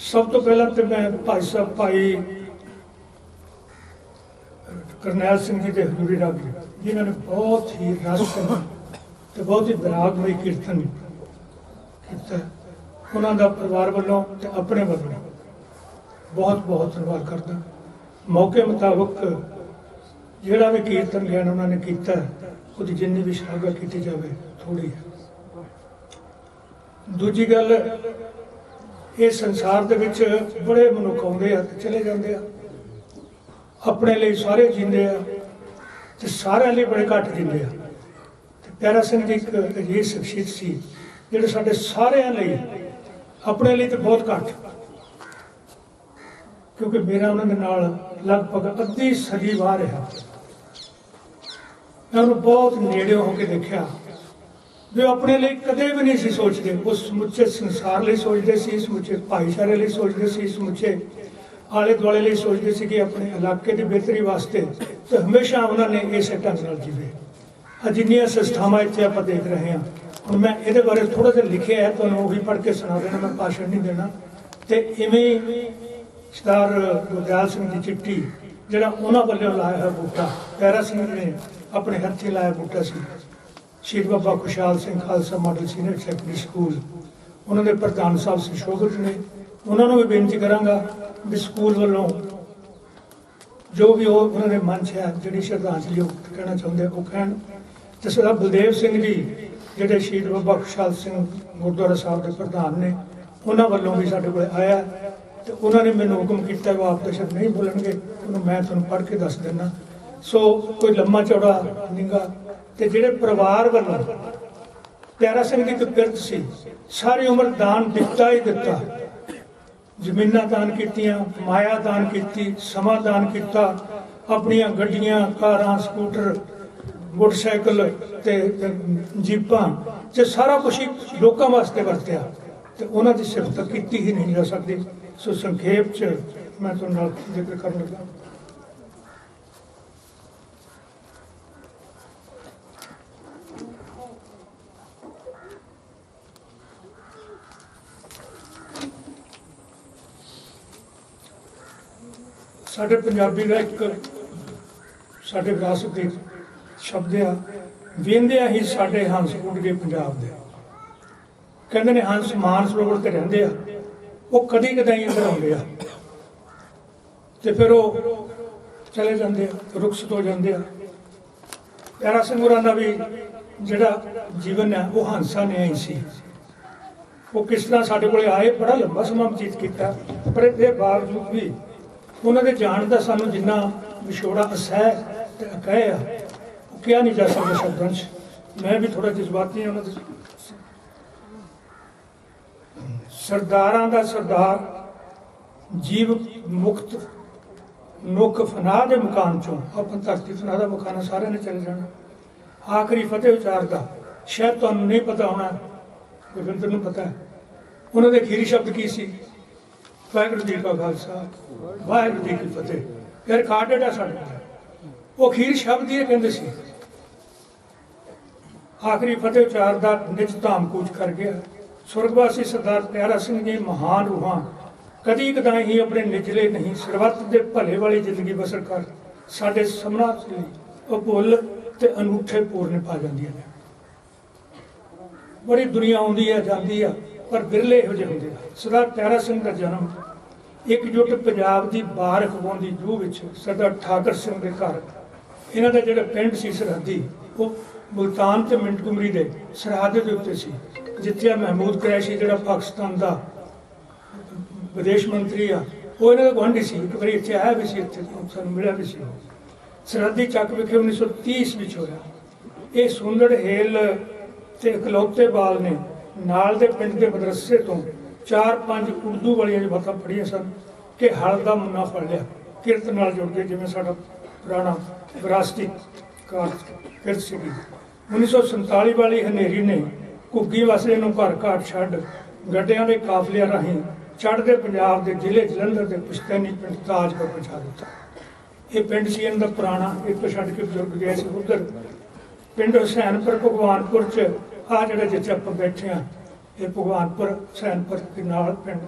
सब तो पहला तो मैं भाई साहब भाई करनैल सिंह जी के हजूरी रागी जिन्होंने बहुत ही रस तो बहुत ही विरागमई कीर्तन किया उन्होंने परिवार वालों तो अपने वालों बहुत बहुत धन्यवाद करता। मौके मुताबिक जोड़ा भी कीर्तन ज्ञान उन्होंने किया उसकी जिन्नी भी शलाघा की जाए थोड़ी है। दूजी गल ये संसार दे विच बड़े मनुख आउंदे आ ते चले जाते हैं अपने लिए सारे जींदे आ ते सारिਆਂ लिए बड़े घट जींदे आ। प्यारा सिंह जी एक अजीब शख्सियत सी जिहड़े साडे सारिਆਂ लिए अपने लिए तो बहुत घट क्योंकि मेरा उन्होंने नाल लगभग अद्धी सदी बाहर रहा मैं उन्होंने बहुत नेड़े होकर देखा भी अपने लिए कदे भी नहीं सी सोचते वो समुचे संसार लिए सोचते सी समुचे भाईचारे लिए सोचते सी समुचे आले दुआले लिए सोचते सी कि अपने इलाके की बेहतरी वास्ते तो हमेशा उन्होंने इस ढंग नाल जीवे जिन्नियां संस्थावां इत्थे आपां देख रहे हैं। हुण मैं इहदे बारे थोड़ा जिहा लिखिआ है, तुहानूं ओही पढ़ के सुणा देना, मैं भाषण नहीं देना। ते इवें सरदार गुरदयाल सिंह की चिट्ठी जिहड़ा उन्हां वल्लों लाया होया बूटा, प्यारा सिंह ने अपने हत्थीं लाया बूटा सी। शहीद बाबा खुशहाल Singh Khalsa model senior secondary school, उन्होंने प्रधान साहब सुशोभित ने, उन्होंने भी बेनती करांगा भी स्कूल वालों जो भी वो उन्होंने मन च है जी श्रद्धांजलि कहना चाहते वो कहन। तो सरदार बलदेव सिंह जी जोड़े शहीद बाबा खुशहाल सिंह गुरुद्वारा साहब के प्रधान ने, उन्होंने वालों भी साढ़े को आया तो उन्होंने मैंने हुक्म किया वो आप दशत नहीं बोलणगे, मैं तुहानूं पढ़ के दस देना। सो कोई लम्मा चौड़ा नहींगा। तो जोड़े परिवार वालों प्यारा सिंह की एक पिरत सी, सारी उम्र दान दिता ही दिता, जमीनां दान कीतियां, माया दान की, समा दान किया, अपनियां गड्डियां कारां स्कूटर मोटरसाइकिल ते जीपां ते सारा कुछ ही लोगों वास्ते वरत्या। तो उन्हां दी सिफत कीती ही नहीं जा सकती। सो संखेप च मैं तुहाडे नाल जिक्र करन लगा। साढ़े पंजाबी का एक साढ़े विरासत के शब्द आ, वेंदिया ही साढ़े हंस उड़ गए पंजाब दे। कहते ने हंस मानसरोवर ते रहिंदे आ, वो कदी कदाई इधर आउंदे आ ते फिर वो चले जाते आ, रुखसत हो जाते आ। प्यारा सिंह होरां दा भी जिहड़ा जीवन है वो हंसा ने ही सी। वो किस तरह साढ़े कोल आए, बड़ा लंबा समा बतीत किया, पर इसके बावजूद भी उन्होंने जान का सानू जिन्ना विछोड़ा असह ते अकह आ वो क्या नहीं जा सकता शब्दों च। मैं भी थोड़ा जज्बाती हाँ। उन्होंने सरदारां दा सरदार जीव मुक्त नुक फना दे मकान चों, अपन धरती फना दा मकान सारे ने चले जाना। आखिरी फतेह उचार का शायद तुहानूं नहीं पता होना, गुरविंदर नूं पता है। उन्होंने अखीरी शब्द की सी, वाहिगुरू जी का खालसा वाहिगुरू जी की फतेह। फिर रिकॉर्डेड है साढ़े, वो अखीर शब्द ही कहते सी। आखिरी फतेह उचार का निज धाम कूच कर गया। सुरगवासी सरदार प्यारा सिंह जी महान रूहां कदी कदाई ही अपने निजले नहीं सरबत के भले वाली जिंदगी बसर कर साढ़े समना अभुल ते अनूठे पूरन पा जांदियां ने। बड़ी दुनिया आउंदी है जाती है, पर बिरले इहो जिहे हुंदे आ। सरदार प्यारा सिंह का जन्म एकजुट पंजाब की बार खवाउंदी जूह विच सरदार ठाकर सिंह के घर, इन्हां दा जिहड़ा पिंड सी सरहदी, वो मुल्तान ते मिंटगुमरी दे सरहद दे उत्ते सी, जिथे महमूद कुरैशी जिहड़ा पाकिस्तान का विदेश मंत्री आ, वो इन्हां दा गुआंढी सी। एक बारी इत्थे आया भी सी, इत्थे सानूं मिलिया भी सी। सरहदी चक विखे 1930 विच होया। ये सुंदड़ हेल ते इकलौते बाल ने नाल दे पिंड के मदरसे तो 4-5 उर्दू वाली जमातां पढ़ियां सन कि हल का मुन्ना फड़ लिया, किरत नाल जुड़ के, जिवें साडा पुराना विरासती किरत सी। 1947 वाली हनेरी ने घुग्गी वासले नूं घर घाट छड्ड गड्डियां दे काफलियां राहीं चढ़दे पंजाब के जिले जलंधर के पुश्तैनी पिंड ताज पर पहुंचा दिता। ये पिंड सी इन्हां दा पुराना, एक छड्ड के बजुर्ग गए सी उधर पिंड हुसैनपुर भगवानपुर च आ जिहड़ा जिथे आपां बैठे हाँ, ये भगवानपुर हुसैनपुर के नाल पिंड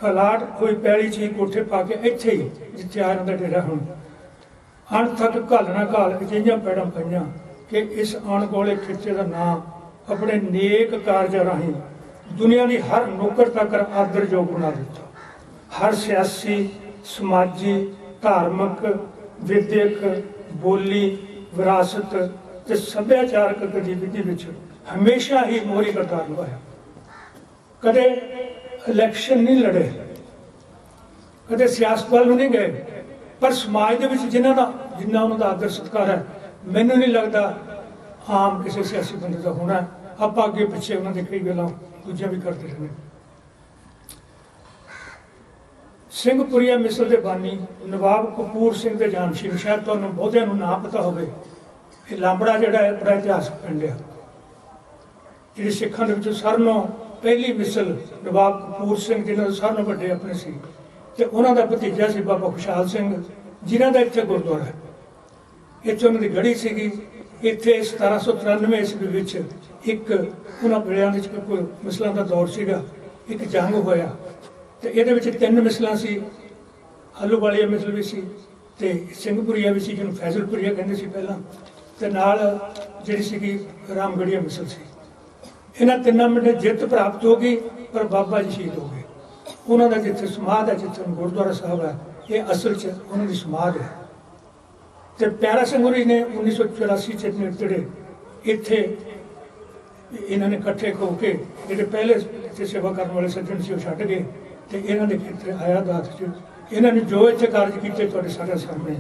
अलाट होई पैली ची कोठे पा के इत्थे ही जिथे आ इन्हां दा डेरा हुण अणथक घालना घाल अजिहियां पैड़ां पईयां कि इस अणगोले खिੱਤੇ का नाम अपने नेक कारज राहीं दुनिया की हर नौकर तक आदरयोग बना दिता। हर सियासी समाजी धार्मिक विद्यक बोली विरासत ते सभ्याचारक गतिविधि विच हमेशा ही मोहरी करतार निभाया। कदे इलैक्शन नहीं लड़े, कदे सियासत वाल नहीं गए, पर समाज के जिन्हों का जिन्ना उन्होंने आदर सत्कार है, मैनू नहीं लगता आम किसी सियासी बंदे का होना। आप अगे पिछे उन्होंने कई गल्लां दूजियां भी करते रहे। ਸਿੰਘਪੁਰੀਆ मिसल के बानी नवाब कपूर सिंह के जानशीन, शायद तुहानूं बहुतिਆਂ ਨੂੰ ना पता होवे, ये लांबड़ा जिहड़ा है बड़ा इतिहासक पिंड है। जिहड़ी सिखां दे विच सारिਆਂ नालों पहली मिसल नवाब कपूर सिंह जिन्हां दे सारिਆਂ नालों वड्डे अपने सी, ते उन्हां दा भतीजा सी बाबा खुशहाल सिंह, जिन्हां दा इत्थे गुरुद्वारा है। ਇੱਥੇ ਉਹਨਾਂ ਦੀ ਗੜੀ ਸੀਗੀ। ਇੱਥੇ 1793 ਈਸਵੀ ਵਿੱਚ ਇੱਕ ਉਹਨਾਂ ਵੇਲਿਆਂ ਵਿੱਚ ਕੋਈ ਮਿਸਲਾਂ ਦਾ ਦੌਰ ਸੀਗਾ, ਇੱਕ ਜੰਗ ਹੋਇਆ ਤੇ ਇਹਦੇ ਵਿੱਚ 3 ਮਿਸਲਾਂ ਸੀ। ਆਲੂਵਾਲੀਆ ਮਿਸਲ ਵੀ ਸੀ ਤੇ ਸਿੰਘਪੁਰੀਆ ਵੀ ਸੀ, ਜਿਹਨੂੰ ਫੈਜ਼ਲਪੁਰੀਆ ਕਹਿੰਦੇ ਸੀ ਪਹਿਲਾਂ, ਤੇ ਨਾਲ ਜਿਹੜੀ ਸੀਗੀ ਰਾਮਗੜੀਆ ਮਿਸਲ ਸੀ। ਇਹਨਾਂ ਤਿੰਨਾਂ ਮਿੰਟ ਜਿੱਤ ਪ੍ਰਾਪਤ ਹੋ ਗਈ, ਪਰ ਬਾਬਾ ਜੀ ਸ਼ਹੀਦ ਹੋ ਗਏ। ਉਹਨਾਂ ਦਾ ਜਿੱਥੇ ਸਮਾਧ ਹੈ, ਜਿੱਥੇ ਗੁਰਦੁਆਰਾ ਸਾਹਿਬ ਹੈ, ਇਹ ਅਸਲ 'ਚ ਉਹਨਾਂ ਦੀ ਸਮਾਧ ਹੈ। ਤੇ ਪਿਆਰਾ ਸਿੰਘ ਹੋਰੀ ਨੇ 1984 'ਚ ਨੇੜੇ ਇੱਥੇ ਇਹਨਾਂ ਨੇ ਇਕੱਠੇ ਹੋ ਕੇ ਜਿਹੜੇ ਪਹਿਲੇ ਇੱਥੇ ਸੇਵਾ ਕਰਨ ਵਾਲੇ ਸੱਜਣ ਸੀ ਉਹ ਛੱਡ ਗਏ ਤੇ ਇਹਨਾਂ ਦੇ ਖੇਤਰ ਆਇਆ ਦਾਤ 'ਚ ਇਹਨਾਂ ਨੇ ਜੋ ਇੱਥੇ ਕਾਰਜ ਕੀਤੇ ਤੁਹਾਡੇ ਸਾਡੇ ਸਾਹਮਣੇ।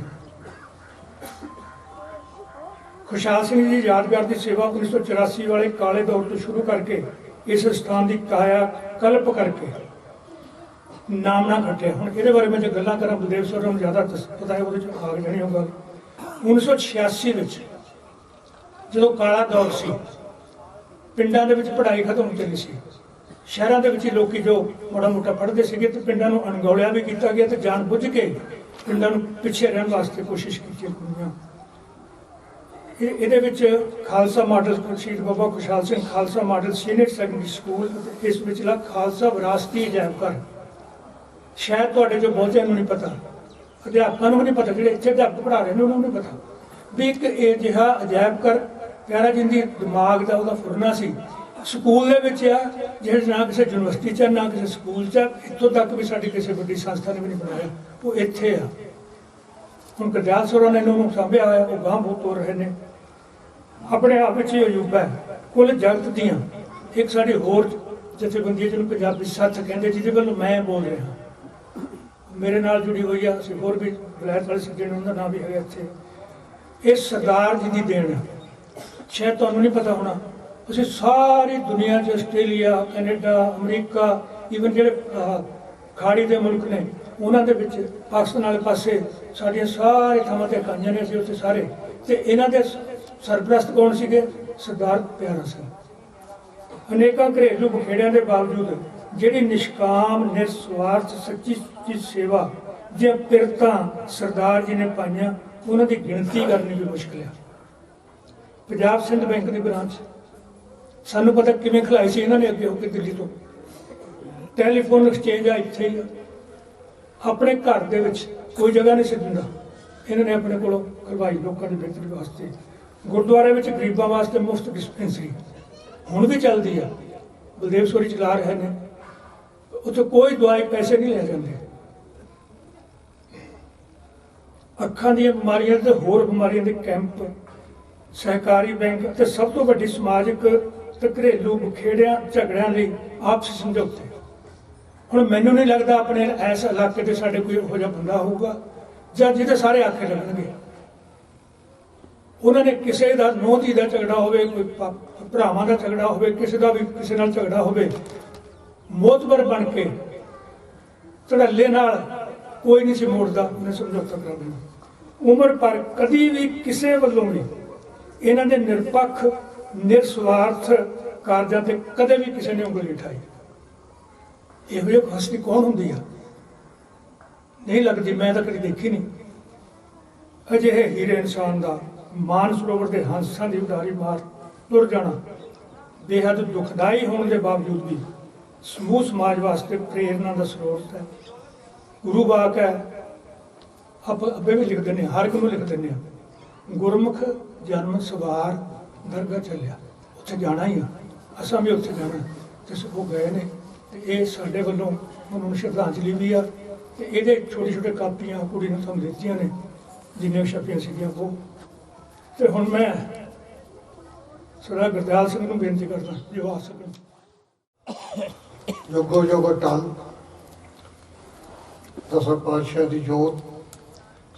ਖੁਸ਼ਹਾਲ ਸਿੰਘ ਜੀ ਯਾਦਗਾਰ ਦੀ ਸੇਵਾ 1984 ਵਾਲੇ ਕਾਲੇ ਦੌਰ ਤੋਂ ਸ਼ੁਰੂ ਕਰਕੇ ਇਸ ਸਥਾਨ ਦੀ ਕਾਇਆ ਕਲਪ ਕਰਕੇ ਨਾਮ ਨਾ ਘਟਿਆ। ਹੁਣ ਇਹਦੇ ਬਾਰੇ ਮੈਂ ਜੇ ਗੱਲਾਂ ਕਰਾਂ, ਬਲਦੇਵ ਸਰ ਨੂੰ ਜ਼ਿਆਦਾ ਪਤਾ ਹੈ, ਉਹਦੇ 'ਚ ਆ ਜਾਣੀ ਉਹ ਗੱਲ। 1986 ਵਿੱਚ ਜਦੋਂ ਕਾਲਾ ਦੌਰ ਸੀ, ਪਿੰਡਾਂ ਦੇ ਵਿੱਚ ਪੜ੍ਹਾਈ ਖਤਮ ਹੋ ਚੱਲੀ ਸੀ। ਸ਼ਹਿਰਾਂ ਦੇ ਵਿੱਚ ਹੀ ਲੋਕੀ ਜੋ ਮਾੜਾ ਮੋਟਾ ਪੜ੍ਹਦੇ ਸੀਗੇ ਤੇ ਪਿੰਡਾਂ ਨੂੰ ਅਣਗੌਲਿਆ ਵੀ ਕੀਤਾ ਗਿਆ ਤੇ ਜਾਣ ਬੁੱਝ ਕੇ ਪਿੰਡਾਂ ਨੂੰ ਪਿੱਛੇ ਰਹਿਣ ਵਾਸਤੇ ਕੋਸ਼ਿਸ਼ ਕੀਤੀ ਗਈਆਂ। ਇਹਦੇ ਵਿੱਚ ਖਾਲਸਾ ਮਾਡਲ ਸ਼ਹੀਦ ਬਾਬਾ ਖੁਸ਼ਹਾਲ Singh Khalsa model senior secondary school, ਇਸ ਵਿਚਲਾ ਖਾਲਸਾ ਵਿਰਾਸਤੀ ਅਜਾਇਬ ਘਰ, ਸ਼ਾਇਦ ਤੁਹਾਡੇ ਜੋ ਬਹੁਤਿਆਂ ਨੂੰ ਨਹੀਂ ਪਤਾ, ਅਧਿਆਪਕਾਂ ਨੂੰ ਵੀ ਨਹੀਂ ਪਤਾ, ਜਿਹੜੇ ਇੱਥੇ ਅਧਿਆਪਕ ਪੜ੍ਹਾ ਰਹੇ ਨੇ ਉਹਨਾਂ ਨੂੰ ਨਹੀਂ ਪਤਾ ਵੀ ਇੱਕ ਇਹ ਜਿਹਾ ਅਜਾਇਬ ਘਰ ਪਿਆਰਾ ਜੀ ਦੀ ਦਿਮਾਗ ਦਾ ਉਹਦਾ ਫੁਰਨਾ ਸੀ। ਸਕੂਲ ਦੇ ਵਿੱਚ ਆ ਜਿਹੜੇ ਨਾ ਕਿਸੇ ਯੂਨੀਵਰਸਿਟੀ 'ਚ ਨਾ ਕਿਸੇ ਸਕੂਲ 'ਚ, ਇੱਥੋਂ ਤੱਕ ਵੀ ਸਾਡੀ ਕਿਸੇ ਵੱਡੀ ਸੰਸਥਾ ਨੇ ਵੀ ਨਹੀਂ ਬਣਾਇਆ, ਉਹ ਇੱਥੇ ਆ। ਹੁਣ ਗੁਰਦਿਆਲ ਸਰਾਂ ਨੇ ਇਹਨੂੰ ਸਾਂਭਿਆ ਹੋਇਆ, ਉਹ ਗਾਂਹ ਬਹੁਤ ਤੋਰ ਰਹੇ ਨੇ। ਆਪਣੇ ਆਪ ਵਿੱਚ ਹੀ ਅਜੂਬਾ ਹੈ। ਕੁੱਲ ਜਗਤ ਦੀਆਂ ਇੱਕ ਸਾਡੀ ਹੋਰ ਜਥੇਬੰਦੀ ਜਿਹਨੂੰ ਪੰਜਾਬੀ ਸੱਥ ਕਹਿੰਦੇ, ਜਿਹਦੇ ਵੱਲੋਂ ਮੈਂ ਬੋਲ ਰਿਹਾ, ਮੇਰੇ ਨਾਲ ਜੁੜੀ ਹੋਈ ਆ। ਅਸੀਂ ਹੋਰ ਵੀ ਵਿਲਾਇਤ ਵਾਲੇ ਸੱਜਣ, ਉਹਨਾਂ ਦਾ ਨਾਮ ਵੀ ਹੈਗਾ ਇੱਥੇ। ਇਹ ਸਰਦਾਰ ਜੀ ਦੀ ਦੇਣ ਹੈ। ਸ਼ਾਇਦ ਤੁਹਾਨੂੰ ਨਹੀਂ ਪਤਾ ਹੋਣਾ, ਅਸੀਂ ਸਾਰੀ ਦੁਨੀਆ 'ਚ ਆਸਟ੍ਰੇਲੀਆ, ਕੈਨੇਡਾ, ਅਮਰੀਕਾ, ਈਵਨ ਜਿਹੜੇ ਖਾੜੀ ਦੇ ਮੁਲਕ ਨੇ ਉਹਨਾਂ ਦੇ ਵਿੱਚ, ਪਾਕਿਸਤਾਨ ਵਾਲੇ ਪਾਸੇ ਸਾਡੀਆਂ ਸਾਰੇ ਥਾਵਾਂ ਤੇ ਇਕਾਈਆਂ ਨੇ, ਅਸੀਂ ਉੱਥੇ ਸਾਰੇ। ਤੇ ਇਹਨਾਂ ਦੇ ਸਰਪ੍ਰਸਤ ਕੌਣ ਸੀਗੇ? ਸਰਦਾਰ ਪਿਆਰਾ ਸਿੰਘ। ਅਨੇਕਾਂ ਘਰੇਲੂ ਬਖੇੜਿਆਂ ਦੇ ਬਾਵਜੂਦ ਜਿਹੜੀ ਨਿਸ਼ਕਾਮ ਨਿਰਸਵਾਰਥ ਸੱਚੀ ਸੇਵਾ ਜੇ ਪਿਰਤਾਂ ਸਰਦਾਰ ਜੀ ਨੇ ਪਾਈਆਂ, ਉਹਨਾਂ ਦੀ ਗਿਣਤੀ ਕਰਨੀ ਵੀ ਮੁਸ਼ਕਿਲ ਹੈ। ਪੰਜਾਬ ਸਿੰਧ ਬੈਂਕ ਦੀ ਬ੍ਰਾਂਚ ਸਾਨੂੰ ਪਤਾ ਕਿਵੇਂ ਖਿਲਾਈ ਸੀ ਇਹਨਾਂ ਨੇ ਅੱਗੇ ਹੋ ਕੇ ਦਿੱਲੀ ਤੋਂ। ਟੈਲੀਫੋਨ ਐਕਸਚੇਂਜ ਆ ਇੱਥੇ ਹੀ, ਆਪਣੇ ਘਰ ਦੇ ਵਿੱਚ ਕੋਈ ਜਗ੍ਹਾ ਨਹੀਂ ਸੀ ਦਿੰਦਾ, ਇਹਨਾਂ ਨੇ ਆਪਣੇ ਕੋਲੋਂ ਕਰਵਾਈ ਲੋਕਾਂ ਦੀ ਬਿਹਤਰੀ ਵਾਸਤੇ। ਗੁਰਦੁਆਰੇ ਵਿੱਚ ਗਰੀਬਾਂ ਵਾਸਤੇ ਮੁਫਤ ਡਿਸਪੈਂਸਰੀ ਹੁਣ ਵੀ ਚੱਲਦੀ ਆ, ਬਲਦੇਵ ਸੋਰੀ ਚਲਾ ਰਹੇ ਨੇ। ਉੱਥੇ ਕੋਈ ਦਵਾਈ ਪੈਸੇ ਨਹੀਂ ਲੈ ਜਾਂਦੇ। ਅੱਖਾਂ ਦੀਆਂ ਬਿਮਾਰੀਆਂ ਤੇ ਹੋਰ ਬਿਮਾਰੀਆਂ ਦੇ ਕੈਂਪ, ਸਹਿਕਾਰੀ ਬੈਂਕ ਅਤੇ ਸਭ ਤੋਂ ਵੱਡੀ ਸਮਾਜਿਕ ਤੇ ਘਰੇਲੂ ਬਖੇੜਿਆਂ ਝਗੜਿਆਂ ਲਈ ਆਪਸੀ ਸਮਝੌਤੇ। ਹੁਣ ਮੈਨੂੰ ਨਹੀਂ ਲੱਗਦਾ ਆਪਣੇ ਇਸ ਇਲਾਕੇ 'ਤੇ ਸਾਡੇ ਕੋਈ ਇਹੋ ਜਿਹਾ ਬੰਦਾ ਹੋਊਗਾ ਜਾਂ ਜਿਹਦੇ ਸਾਰੇ ਆਖੇ ਲੱਗਣਗੇ। ਉਹਨਾਂ ਨੇ ਕਿਸੇ ਦਾ ਨੋਹ ਧੀ ਦਾ ਝਗੜਾ ਹੋਵੇ, ਕੋਈ ਭਰਾਵਾਂ ਦਾ ਝਗੜਾ ਹੋਵੇ, ਕਿਸੇ ਦਾ ਵੀ ਕਿਸੇ ਨਾਲ ਝਗੜਾ ਹੋਵੇ, ਮੋਤਬਰ ਬਣ ਕੇ ਧੜੱਲੇ ਨਾਲ ਕੋਈ ਨਹੀਂ ਸੀ ਮੋੜਦਾ, ਉਹਨੇ ਸਮਝੌਤਾ ਕਰਾ ਦੇਣਾ। ਉਮਰ ਪਰ ਕਦੀ ਵੀ ਕਿਸੇ ਵੱਲੋਂ ਵੀ ਇਹਨਾਂ ਦੇ ਨਿਰਪੱਖ ਨਿਰਸਵਾਰਥ ਕਾਰਜਾਂ ਤੇ ਕਦੇ ਵੀ ਕਿਸੇ ਨੇ ਉਂਗਲ ਨਹੀਂ ਉਠਾਈ। ਇਹੋ ਜਿਹੀ ਹਸਤੀ ਕੌਣ ਹੁੰਦੀ ਆ? ਨਹੀਂ ਲੱਗਦੀ, ਮੈਂ ਤਾਂ ਕਦੀ ਦੇਖੀ ਨਹੀਂ। ਅਜਿਹੇ ਹੀਰੇ ਇਨਸਾਨ ਦਾ ਮਾਨ ਸਰੋਵਰ ਦੇ ਹੰਸਾਂ ਦੀ ਉਡਾਰੀ ਮਾਰ ਤੁਰ ਜਾਣਾ ਬੇਹੱਦ ਦੁਖਦਾਈ ਹੋਣ ਦੇ ਬਾਵਜੂਦ ਵੀ ਸਮੂਹ ਸਮਾਜ ਵਾਸਤੇ ਪ੍ਰੇਰਨਾ ਦਾ ਸਰੋਤ ਹੈ। ਗੁਰੂ ਵਾਕ ਹੈ, ਅੱਬੇ ਵੀ ਲਿਖ ਦਿੰਦੇ, ਹਰ ਇੱਕ ਨੂੰ ਲਿਖ ਦਿੰਦੇ ਆ, ਗੁਰਮੁਖ ਜਨਮ ਸਵਾਰ ਦਰਗਾਹ ਚੱਲਿਆ, ਉੱਥੇ ਜਾਣਾ ਹੀ ਆ, ਅਸਾਂ ਵੀ ਉੱਥੇ ਜਾਣਾ। ਤੇ ਉਹ ਗਏ ਨੇ ਤੇ ਇਹ ਸਾਡੇ ਵੱਲੋਂ ਉਹਨਾਂ ਨੂੰ ਸ਼ਰਧਾਂਜਲੀ ਵੀ ਆ। ਤੇ ਇਹਦੇ ਛੋਟੇ ਛੋਟੇ ਕਾਪੀਆਂ ਕੁੜੀ ਨੂੰ ਤੁਹਾਨੂੰ ਦਿੱਤੀਆਂ ਨੇ, ਜਿੰਨੀਆਂ ਛਪੀਆਂ ਸੀਗੀਆਂ ਉਹ। ਤੇ ਹੁਣ ਮੈਂ ਸਰਦਾਰ ਗੁਰਦਿਆਲ ਸਿੰਘ ਨੂੰ ਬੇਨਤੀ ਕਰਦਾ ਜੋ ਆ ਸਕਣ। ਜੋਗੋ ਜੋਗੋ ਟਲ ਦਸਾਂ ਪਾਤਸ਼ਾਹ ਦੀ ਜੋਤ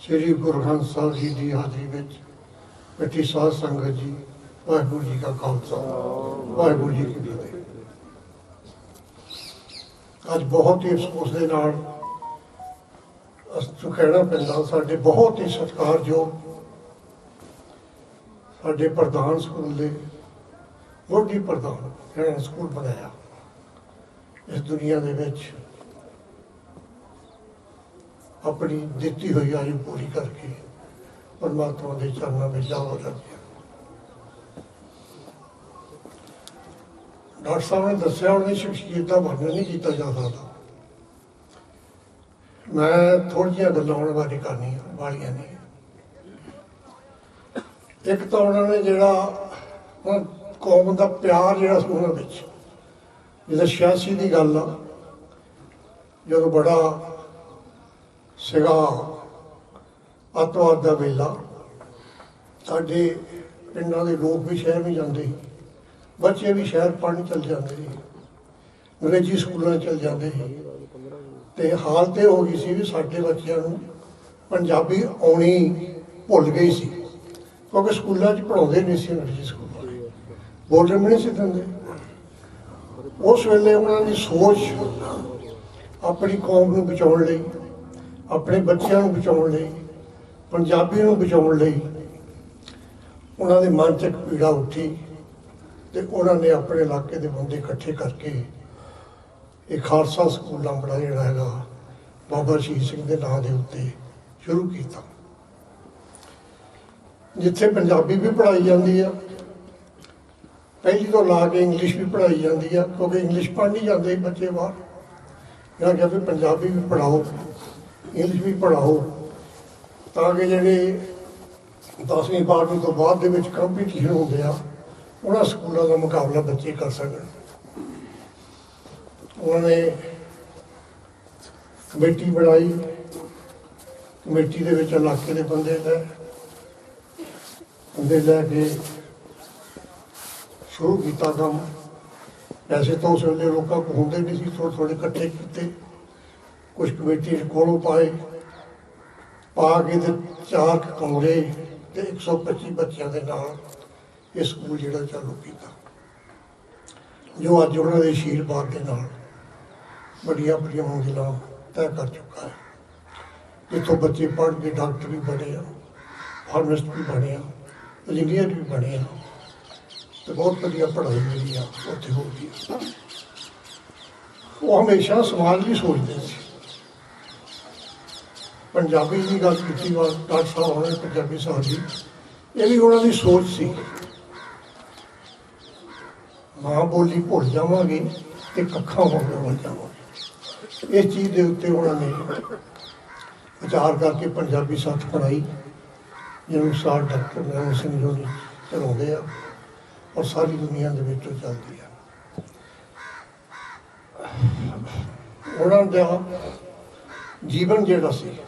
ਸ੍ਰੀ ਗੁਰੂ ਗ੍ਰੰਥ ਸਾਹਿਬ ਜੀ ਦੀ ਹਾਜ਼ਰੀ ਵਿੱਚ ਮਿੱਠੀ ਸਾਧ ਸੰਗਤ ਜੀ, ਵਾਹਿਗੁਰੂ ਜੀ ਕਾ ਖਾਲਸਾ, ਵਾਹਿਗੁਰੂ ਜੀ ਕੀ ਫਤਿਹ। ਅੱਜ ਬਹੁਤ ਹੀ ਅਫਸੋਸ ਦੇ ਨਾਲ ਅਸੂ ਕਹਿਣਾ ਪੈਂਦਾ, ਸਾਡੇ ਬਹੁਤ ਹੀ ਸਤਿਕਾਰਯੋਗ ਸਾਡੇ ਪ੍ਰਧਾਨ ਸਕੂਲ ਦੇ ਮੋਢੀ ਪ੍ਰਧਾਨ, ਜਿਹੜਾ ਸਕੂਲ ਬਣਾਇਆ ਇਸ ਦੁਨੀਆ ਦੇ ਵਿੱਚ, ਆਪਣੀ ਦਿੱਤੀ ਹੋਈ ਆਯੂ ਪੂਰੀ ਕਰਕੇ परमात्मा के चरणों में जाओ लगे। डॉक्टर साहब ने दसिया उन्हें शख्सियत का वर्णन नहीं किया जा सकता। मैं थोड़ी जी गल्लां उन्होंने बारे करनी वालियां ने। एक तो उन्होंने जिहड़ा कौम का प्यार जिहड़ा उन्होंने जिद्दां 86 की गल आ, जो बड़ा सिगा अतवाद का वेला, साडे पिंडां दे लोग भी शहर नहीं जाते, बच्चे भी शहर पढ़न चल जाते, अंग्रेजी स्कूलों चल जाते। तो हाल तो हो गई सी भी साडे बच्चों नूं पंजाबी आउणी भुल गई सी, क्योंकि स्कूलों पढ़ाते नहीं सी, अंग्रेजी स्कूलों बोलने भी नहीं सी देंदे। उस वेले उन्होंने सोच अपनी कौम नूं बचाउण लई, अपने बच्चों नूं बचाउण लई, पंजाबी नूं बचाउण लई उन्होंने मन च एक पीड़ा उठी। तो उन्होंने अपने इलाके के बंदे इकट्ठे करके एक खालसा स्कूल बड़ा जोड़ा है बाबा शहीद सिंह के नाम के उत्ते शुरू किया, जिथे पंजाबी भी पढ़ाई जाती है, पहली तो ला के इंग्लिश भी पढ़ाई जाती है, क्योंकि इंग्लिश पढ़ नहीं जाते बच्चे बाहर। मैं क्या भी पंजाबी भी पढ़ाओ, इंग्लिश भी पढ़ाओ, ताकि जेडे 10वीं 12वीं तो बाद कंपीटीशन होंगे आ उन्होंने स्कूलों का मुकाबला बच्चे कर सकन। उन्होंने कमेटी बनाई, कमेटी के इलाके के बंदे लैके शुरू किया काम। पैसे तो उस वे लोगों को होंगे नहीं सी, थोड़े थोड़े इकट्ठे किए, कुछ कमेटी कोलों पाए, पा के 4 कमरे तो 125 बच्चों के नाल ये स्कूल जो चालू किया, जो अज उन्होंने आशीर्वाद के नाल बड़िया बड़िया मंजिल तय कर चुका है। जितों बच्चे पढ़ के डॉक्टर भी बने, फार्मिस्ट भी बने, इंजीनियर भी बने, तो बहुत बढ़िया पढ़ाई मेरी उत्थे हो गई। वो हमेशा समाज भी सोचते थे। पंजाबी की गल की डॉक्टर साहब उन्होंने पंजाबी साहब की, ये भी उन्होंने सोच सी, माँ बोली भुल जावांगे तो कखा होकर भुल जावांगे। इस चीज़ के उत्ते उन्होंने विचार करके पंजाबी साथ पढ़ाई, जिन्होंने सार डॉक्टर नैन सिंह जो चलाते हैं और सारी दुनिया के विचों चलती है। उन्होंने जीवन जिहड़ा सी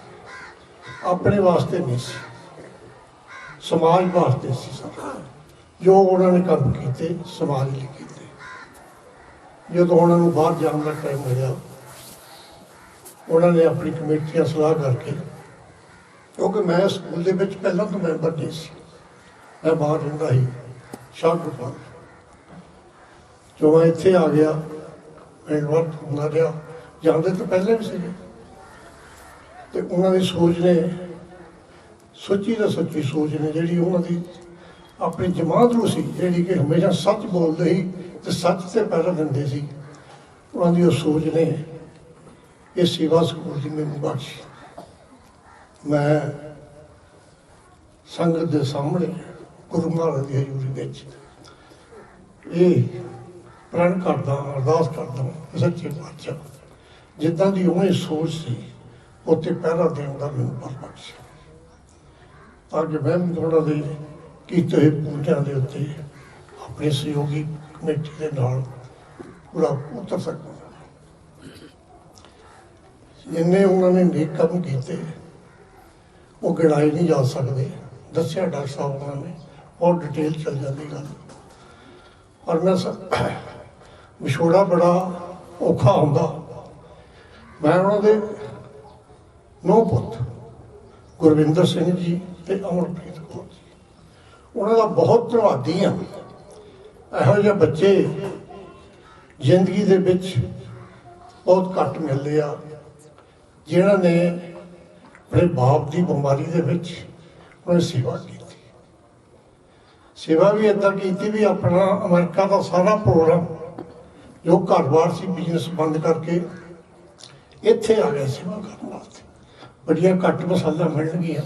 अपने वास्ते नहीं सी, समाज वास्ते सी सारा। जो उन्होंने काम किए समाज लिए किए। जो उन्होंने बाहर जाने का टाइम मिला, उन्होंने अपनी कमेटियां सलाह करके, क्योंकि मैं स्कूल के पहला तो मैंबर नहीं सी, मैं बाहर रहा ही शाहपुर। जो मैं इत्थे आ गया एडवर्ट होंदा रहा, जाते तो पहले भी थे। तो उन्होंने सोच ने सच्ची तो सच्ची सोच ने जी उन्होंने अपनी जमात नूं सी जी कि हमेशा सच बोलते ही तो सच से पैरा देंदे सी। उन्होंने वो सोच ने ये सेवा स्कूल की मैनूं बख्शी। मैं संगत के सामने गुरु महाराज की हजूरी विच ये प्रण करदा, अरदास करदा सच्चे पातशाह जिद्दां दी उन्हें सोच सी उत्ते पहरा देने का मैनूं बल बख्श, ताकि मैं भी थोड़ा दे किए हुए पूजों के उत्ते अपने सहयोगी कमेटी के नाल पूरा उतर सकूँ। जिन्हें उन्होंने नेक काम किए वो गिनाए नहीं जा सकते। दसिया डॉक्टर साहब उन्होंने और डिटेल चल जाती गल। और मैं विछोड़ा बड़ा औखा होंदा। मैं उन्होंने 9 पुत गुरविंदर सिंह जी ते अमरप्रीत कौर जी, उन्होंने बहुत धन्यवादी हाँ। यहो जे बच्चे जिंदगी दे विच बहुत घट मिलते आ, जिन्होंने अपने बाप की बीमारी दे विच उन्हें सेवा की। सेवा भी इदा की भी अपना अमेरिका का सारा प्रोग्राम जो घर बार से बिजनेस बंद करके इत्थे आ गए सेवा करने वास्ते। बड़िया घट मसाला मिलनगियां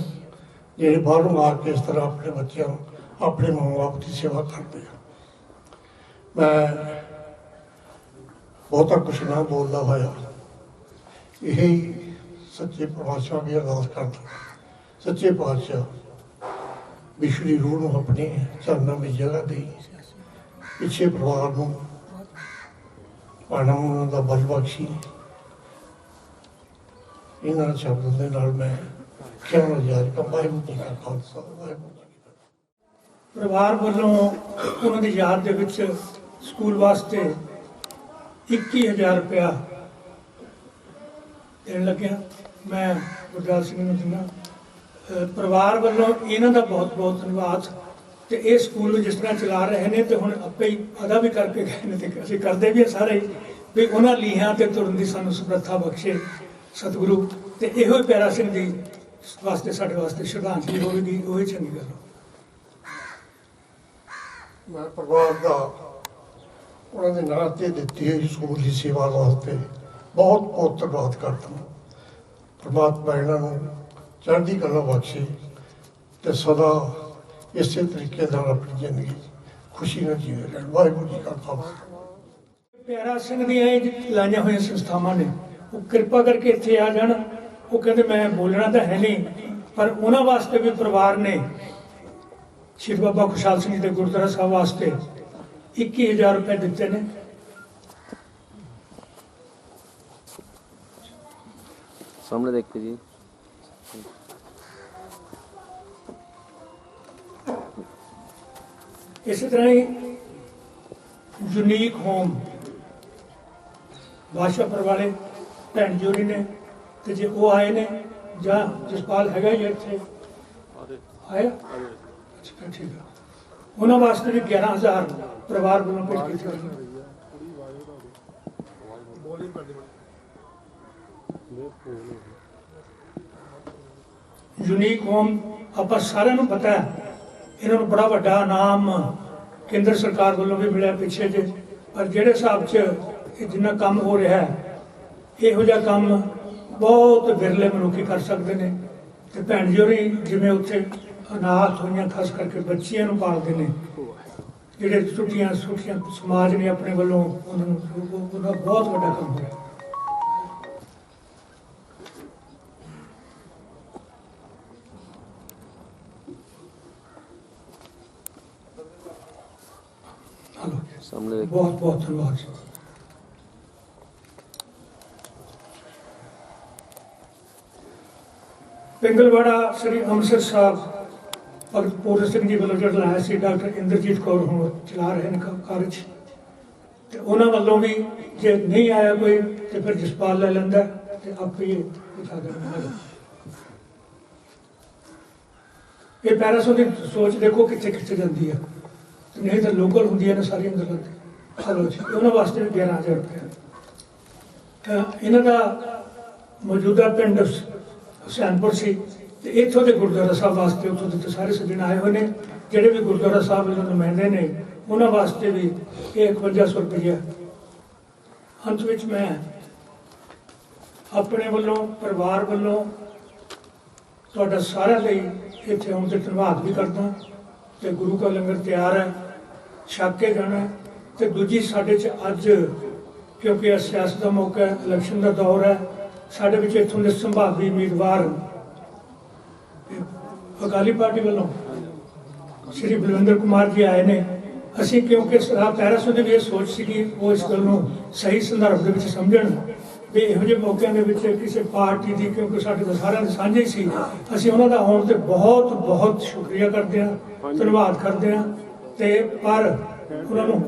ਜਿਹੜੇ ਬਾਹਰੋਂ ਆ ਕੇ ਇਸ ਤਰ੍ਹਾਂ ਆਪਣੇ ਬੱਚਿਆਂ ਨੂੰ ਆਪਣੇ ਮਾਂ ਬਾਪ ਦੀ ਸੇਵਾ ਕਰਦੇ ਆ। ਮੈਂ ਬਹੁਤਾ ਕੁਛ ਨਾ ਬੋਲਦਾ ਹੋਇਆ ਇਹੀ ਸੱਚੇ ਪਾਤਸ਼ਾਹ ਦੀ ਅਰਦਾਸ ਕਰਦਾ, ਸੱਚੇ ਪਾਤਸ਼ਾਹ ਵਿਸ਼ਵੀ ਰੂਹ ਨੂੰ ਆਪਣੇ ਚਰਨਾਂ ਵਿੱਚ ਜਗ੍ਹਾ ਦੇ, ਪਿੱਛੇ ਪਰਿਵਾਰ ਨੂੰ ਪਾਣਾ ਉਹਨਾਂ ਦਾ ਬਲ ਬਖਸ਼ੀ। ਇਹਨਾਂ ਸ਼ਬਦਾਂ ਦੇ ਨਾਲ ਮੈਂ ਕਿਉਂ ਯਾਦ ਕੰਬਾਈ ਮੁੱਢੀ ਦਾ ਖਾਲਸਾ ਵਾਹਿਗੁਰੂ ਜੀ ਕੀ ਫਤਿਹ। ਪਰਿਵਾਰ ਵੱਲੋਂ ਉਹਨਾਂ ਦੀ ਯਾਦ ਦੇ ਵਿੱਚ ਸਕੂਲ ਵਾਸਤੇ 21,000 ਰੁਪਇਆ ਦੇਣ ਲੱਗਿਆ। ਮੈਂ ਗੁਰਦਾਸ ਸਿੰਘ ਨੂੰ ਦਿੰਦਾ। ਪਰਿਵਾਰ ਵੱਲੋਂ ਇਹਨਾਂ ਦਾ ਬਹੁਤ ਬਹੁਤ ਧੰਨਵਾਦ। ਤੇ ਇਹ ਸਕੂਲ ਨੂੰ ਜਿਸ ਤਰ੍ਹਾਂ ਚਲਾ ਰਹੇ ਨੇ ਤੇ ਹੁਣ ਆਪੇ ਹੀ ਅਦਾ ਵੀ ਕਰਕੇ ਗਏ ਨੇ ਤੇ ਅਸੀਂ ਕਰਦੇ ਵੀ ਸਾਰੇ ਵੀ ਉਹਨਾਂ ਲੀਹਾਂ ਤੇ ਤੁਰਨ ਦੀ ਸਾਨੂੰ ਸਮਰੱਥਾ ਬਖਸ਼ੇ ਸਤਿਗੁਰੂ। ਤੇ ਇਹੋ ਹੀ ਪਿਆਰਾ ਸਿੰਘ ਜੀ ਵਾਸਤੇ ਸਾਡੇ ਵਾਸਤੇ ਸ਼ਰਧਾਂਜਲੀ ਹੋਵੇਗੀ, ਉਹੀ ਚੰਗੀ ਗੱਲ। ਮੈਂ ਪਰਿਵਾਰ ਦਾ ਉਹਨਾਂ ਦੇ ਨਾਂ ਤੇ ਦਿੱਤੀ ਹੋਈ ਸਕੂਲ ਦੀ ਸੇਵਾ ਵਾਸਤੇ ਬਹੁਤ ਬਹੁਤ ਧੰਨਵਾਦ ਕਰਦਾ। ਪਰਮਾਤਮਾ ਇਹਨਾਂ ਨੂੰ ਚੜ੍ਹਦੀ ਕਲਾ ਬਖਸ਼ੇ ਤੇ ਸਦਾ ਇਸੇ ਤਰੀਕੇ ਨਾਲ ਆਪਣੀ ਜ਼ਿੰਦਗੀ ਖੁਸ਼ੀ ਨਾਲ ਜੀਵੇ ਰਹਿਣ। ਵਾਹਿਗੁਰੂ ਜੀ ਕਾ ਖਾਲਸਾ। ਪਿਆਰਾ ਸਿੰਘ ਦੀਆਂ ਇਹ ਲਾਈਆਂ ਹੋਈਆਂ ਸੰਸਥਾਵਾਂ ਨੇ, ਉਹ ਕਿਰਪਾ ਕਰਕੇ ਇੱਥੇ ਆ ਜਾਣ। ਉਹ ਕਹਿੰਦੇ ਮੈਂ ਬੋਲਣਾ ਤਾਂ ਹੈ ਨਹੀਂ, ਪਰ ਉਹਨਾਂ ਵਾਸਤੇ ਵੀ ਪਰਿਵਾਰ ਨੇ ਸ਼੍ਰੀ ਬਾਬਾ ਖੁਸ਼ਹਾਲ ਸਿੰਘ ਜੀ ਦੇ ਗੁਰਦੁਆਰਾ ਸਾਹਿਬ ਵਾਸਤੇ 21,000 ਰੁਪਏ ਦਿੱਤੇ ਨੇ। ਸਾਹਮਣੇ ਦੇਖ ਕੇ ਜੀ। ਇਸੇ ਤਰ੍ਹਾਂ ਹੀ ਯੂਨੀਕ ਹੋਮ ਬਾਦਸ਼ਾਹਪੁਰ ਵਾਲੇ ਭੈਣ ਜੀ ਹੋਰੀ ਨੇ, ਤੇ ਜੇ ਉਹ ਆਏ ਨੇ ਜਾਂ ਜਸਪਾਲ ਹੈਗਾ ਹੀ ਇੱਥੇ ਆਇਆ, ਅੱਛਾ ਠੀਕ ਆ, ਉਹਨਾਂ ਵਾਸਤੇ ਵੀ 11,000 ਪਰਿਵਾਰ ਵੱਲੋਂ ਭੇਜ ਕੀਤੀ ਗਈ। ਯੂਨੀਕ ਹੋਮ ਆਪਾਂ ਸਾਰਿਆਂ ਨੂੰ ਪਤਾ ਹੈ, ਇਹਨਾਂ ਨੂੰ ਬੜਾ ਵੱਡਾ ਇਨਾਮ ਕੇਂਦਰ ਸਰਕਾਰ ਵੱਲੋਂ ਵੀ ਮਿਲਿਆ ਪਿੱਛੇ ਜੇ। ਪਰ ਜਿਹੜੇ ਹਿਸਾਬ 'ਚ ਇਹ ਜਿੰਨਾ ਕੰਮ ਹੋ ਰਿਹਾ ਹੈ, ਇਹੋ ਜਿਹਾ ਕੰਮ ਬਹੁਤ ਵਿਰਲੇ ਮਨੁੱਖੀ ਕਰ ਸਕਦੇ ਨੇ। ਤੇ ਭੈਣ ਜੀ ਹੋਰੀ ਜਿਵੇਂ ਉੱਥੇ ਅਨਾਥ ਹੋਈਆਂ ਖਾਸ ਕਰਕੇ ਬੱਚੀਆਂ ਨੂੰ ਪਾਲਦੇ ਨੇ, ਜਿਹੜੇ ਛੁੱਟੀਆਂ ਸਮਾਜ ਨੇ ਆਪਣੇ ਵੱਲੋਂ ਉਹਨਾਂ ਨੂੰ, ਉਹਦਾ ਬਹੁਤ ਵੱਡਾ ਕੰਮ ਹੋਇਆ। ਸਾਹਮਣੇ ਦੇਖ। ਬਹੁਤ ਬਹੁਤ ਧੰਨਵਾਦ। ਪਿੰਗਲਵਾੜਾ ਸ੍ਰੀ ਅੰਮ੍ਰਿਤਸਰ ਸਾਹਿਬ ਭਗਤ ਪੂਰਨ ਸਿੰਘ ਜੀ ਵੱਲੋਂ ਜਿਹੜਾ ਲਾਇਆ ਸੀ, ਡਾਕਟਰ ਇੰਦਰਜੀਤ ਕੌਰ ਹੁਣ ਚਲਾ ਰਹੇ ਨੇ ਕਾਰਜ। ਤੇ ਉਹਨਾਂ ਵੱਲੋਂ ਵੀ ਜੇ ਨਹੀਂ ਆਇਆ ਕੋਈ ਤੇ ਫਿਰ ਜਸਪਾਲ ਲੈ ਲੈਂਦਾ ਤੇ ਆਪੇ ਹੀ ਪਹੁੰਚਾ ਦੇਣਾ। ਇਹ ਪੈਰਾਸੋ ਦੀ ਸੋਚ ਦੇਖੋ ਕਿੱਥੇ ਕਿੱਥੇ ਜਾਂਦੀ ਆ, ਨਹੀਂ ਤਾਂ ਲੋਕਲ ਹੁੰਦੀਆਂ ਨੇ ਸਾਰੀਆਂ ਗੱਲਾਂ ਤੇ। ਚਲੋ ਜੀ, ਉਹਨਾਂ ਵਾਸਤੇ ਵੀ 11,000 ਰੁਪਏ। ਇਹਨਾਂ ਦਾ ਮੌਜੂਦਾ ਪਿੰਡ ਹੁਸੈਨਪੁਰ ਸੀ, ਤੇ ਇੱਥੋਂ ਦੇ ਗੁਰਦੁਆਰਾ ਸਾਹਿਬ ਵਾਸਤੇ ਉੱਥੋਂ ਦੇ ਸਾਰੇ ਸੱਜਣ ਆਏ ਹੋਏ ਨੇ, ਜਿਹੜੇ ਵੀ ਗੁਰਦੁਆਰਾ ਸਾਹਿਬ ਦੇ ਨੁਮਾਇੰਦੇ ਨੇ, ਉਹਨਾਂ ਵਾਸਤੇ ਵੀ ਇਹ 5100 ਰੁਪਏ। ਅੰਤ ਵਿੱਚ ਮੈਂ ਆਪਣੇ ਵੱਲੋਂ ਪਰਿਵਾਰ ਵੱਲੋਂ ਤੁਹਾਡਾ ਸਾਰਿਆਂ ਲਈ ਇੱਥੇ ਆਉਣ ਤੇ ਧੰਨਵਾਦ ਵੀ ਕਰਦਾ। ਤੇ ਗੁਰੂ ਕਾ ਲੰਗਰ ਤਿਆਰ ਹੈ, ਛਕ ਕੇ ਜਾਣਾ। ਤੇ ਦੂਜੀ ਸਾਡੇ 'ਚ ਅੱਜ ਕਿਉਂਕਿ ਇਹ ਸਿਆਸਤ ਦਾ ਮੌਕਾ ਹੈ, ਇਲੈਕਸ਼ਨ ਦਾ ਦੌਰ ਹੈ, ਸਾਡੇ ਵਿੱਚ ਇੱਥੋਂ ਦੇ ਸੰਭਾਵੀ ਉਮੀਦਵਾਰ ਅਕਾਲੀ ਪਾਰਟੀ ਵੱਲੋਂ ਸ਼੍ਰੀ ਬਲਵਿੰਦਰ ਕੁਮਾਰ ਜੀ ਆਏ ਨੇ। ਅਸੀਂ ਕਿਉਂਕਿ ਪੈਰਾਸੋ ਦੀ ਵੀ ਇਹ ਸੋਚ ਸੀ ਕਿ ਉਹ ਇਸ ਗੱਲ ਨੂੰ ਸਹੀ ਸੰਦਰਭ ਦੇ ਵਿੱਚ ਸਮਝਣ ਵੀ ਇਹੋ ਜਿਹੇ ਮੌਕਿਆਂ ਦੇ ਵਿੱਚ ਕਿਸੇ ਪਾਰਟੀ ਦੀ, ਕਿਉਂਕਿ ਸਾਡੇ ਤਾਂ ਸਾਰਿਆਂ ਦੇ ਸਾਂਝੇ ਸੀ, ਅਸੀਂ ਉਹਨਾਂ ਦਾ ਆਉਣ ਤੇ ਬਹੁਤ ਬਹੁਤ ਸ਼ੁਕਰੀਆ ਕਰਦੇ ਹਾਂ, ਧੰਨਵਾਦ ਕਰਦੇ ਹਾਂ। ਤੇ ਪਰ ਉਹਨਾਂ ਨੂੰ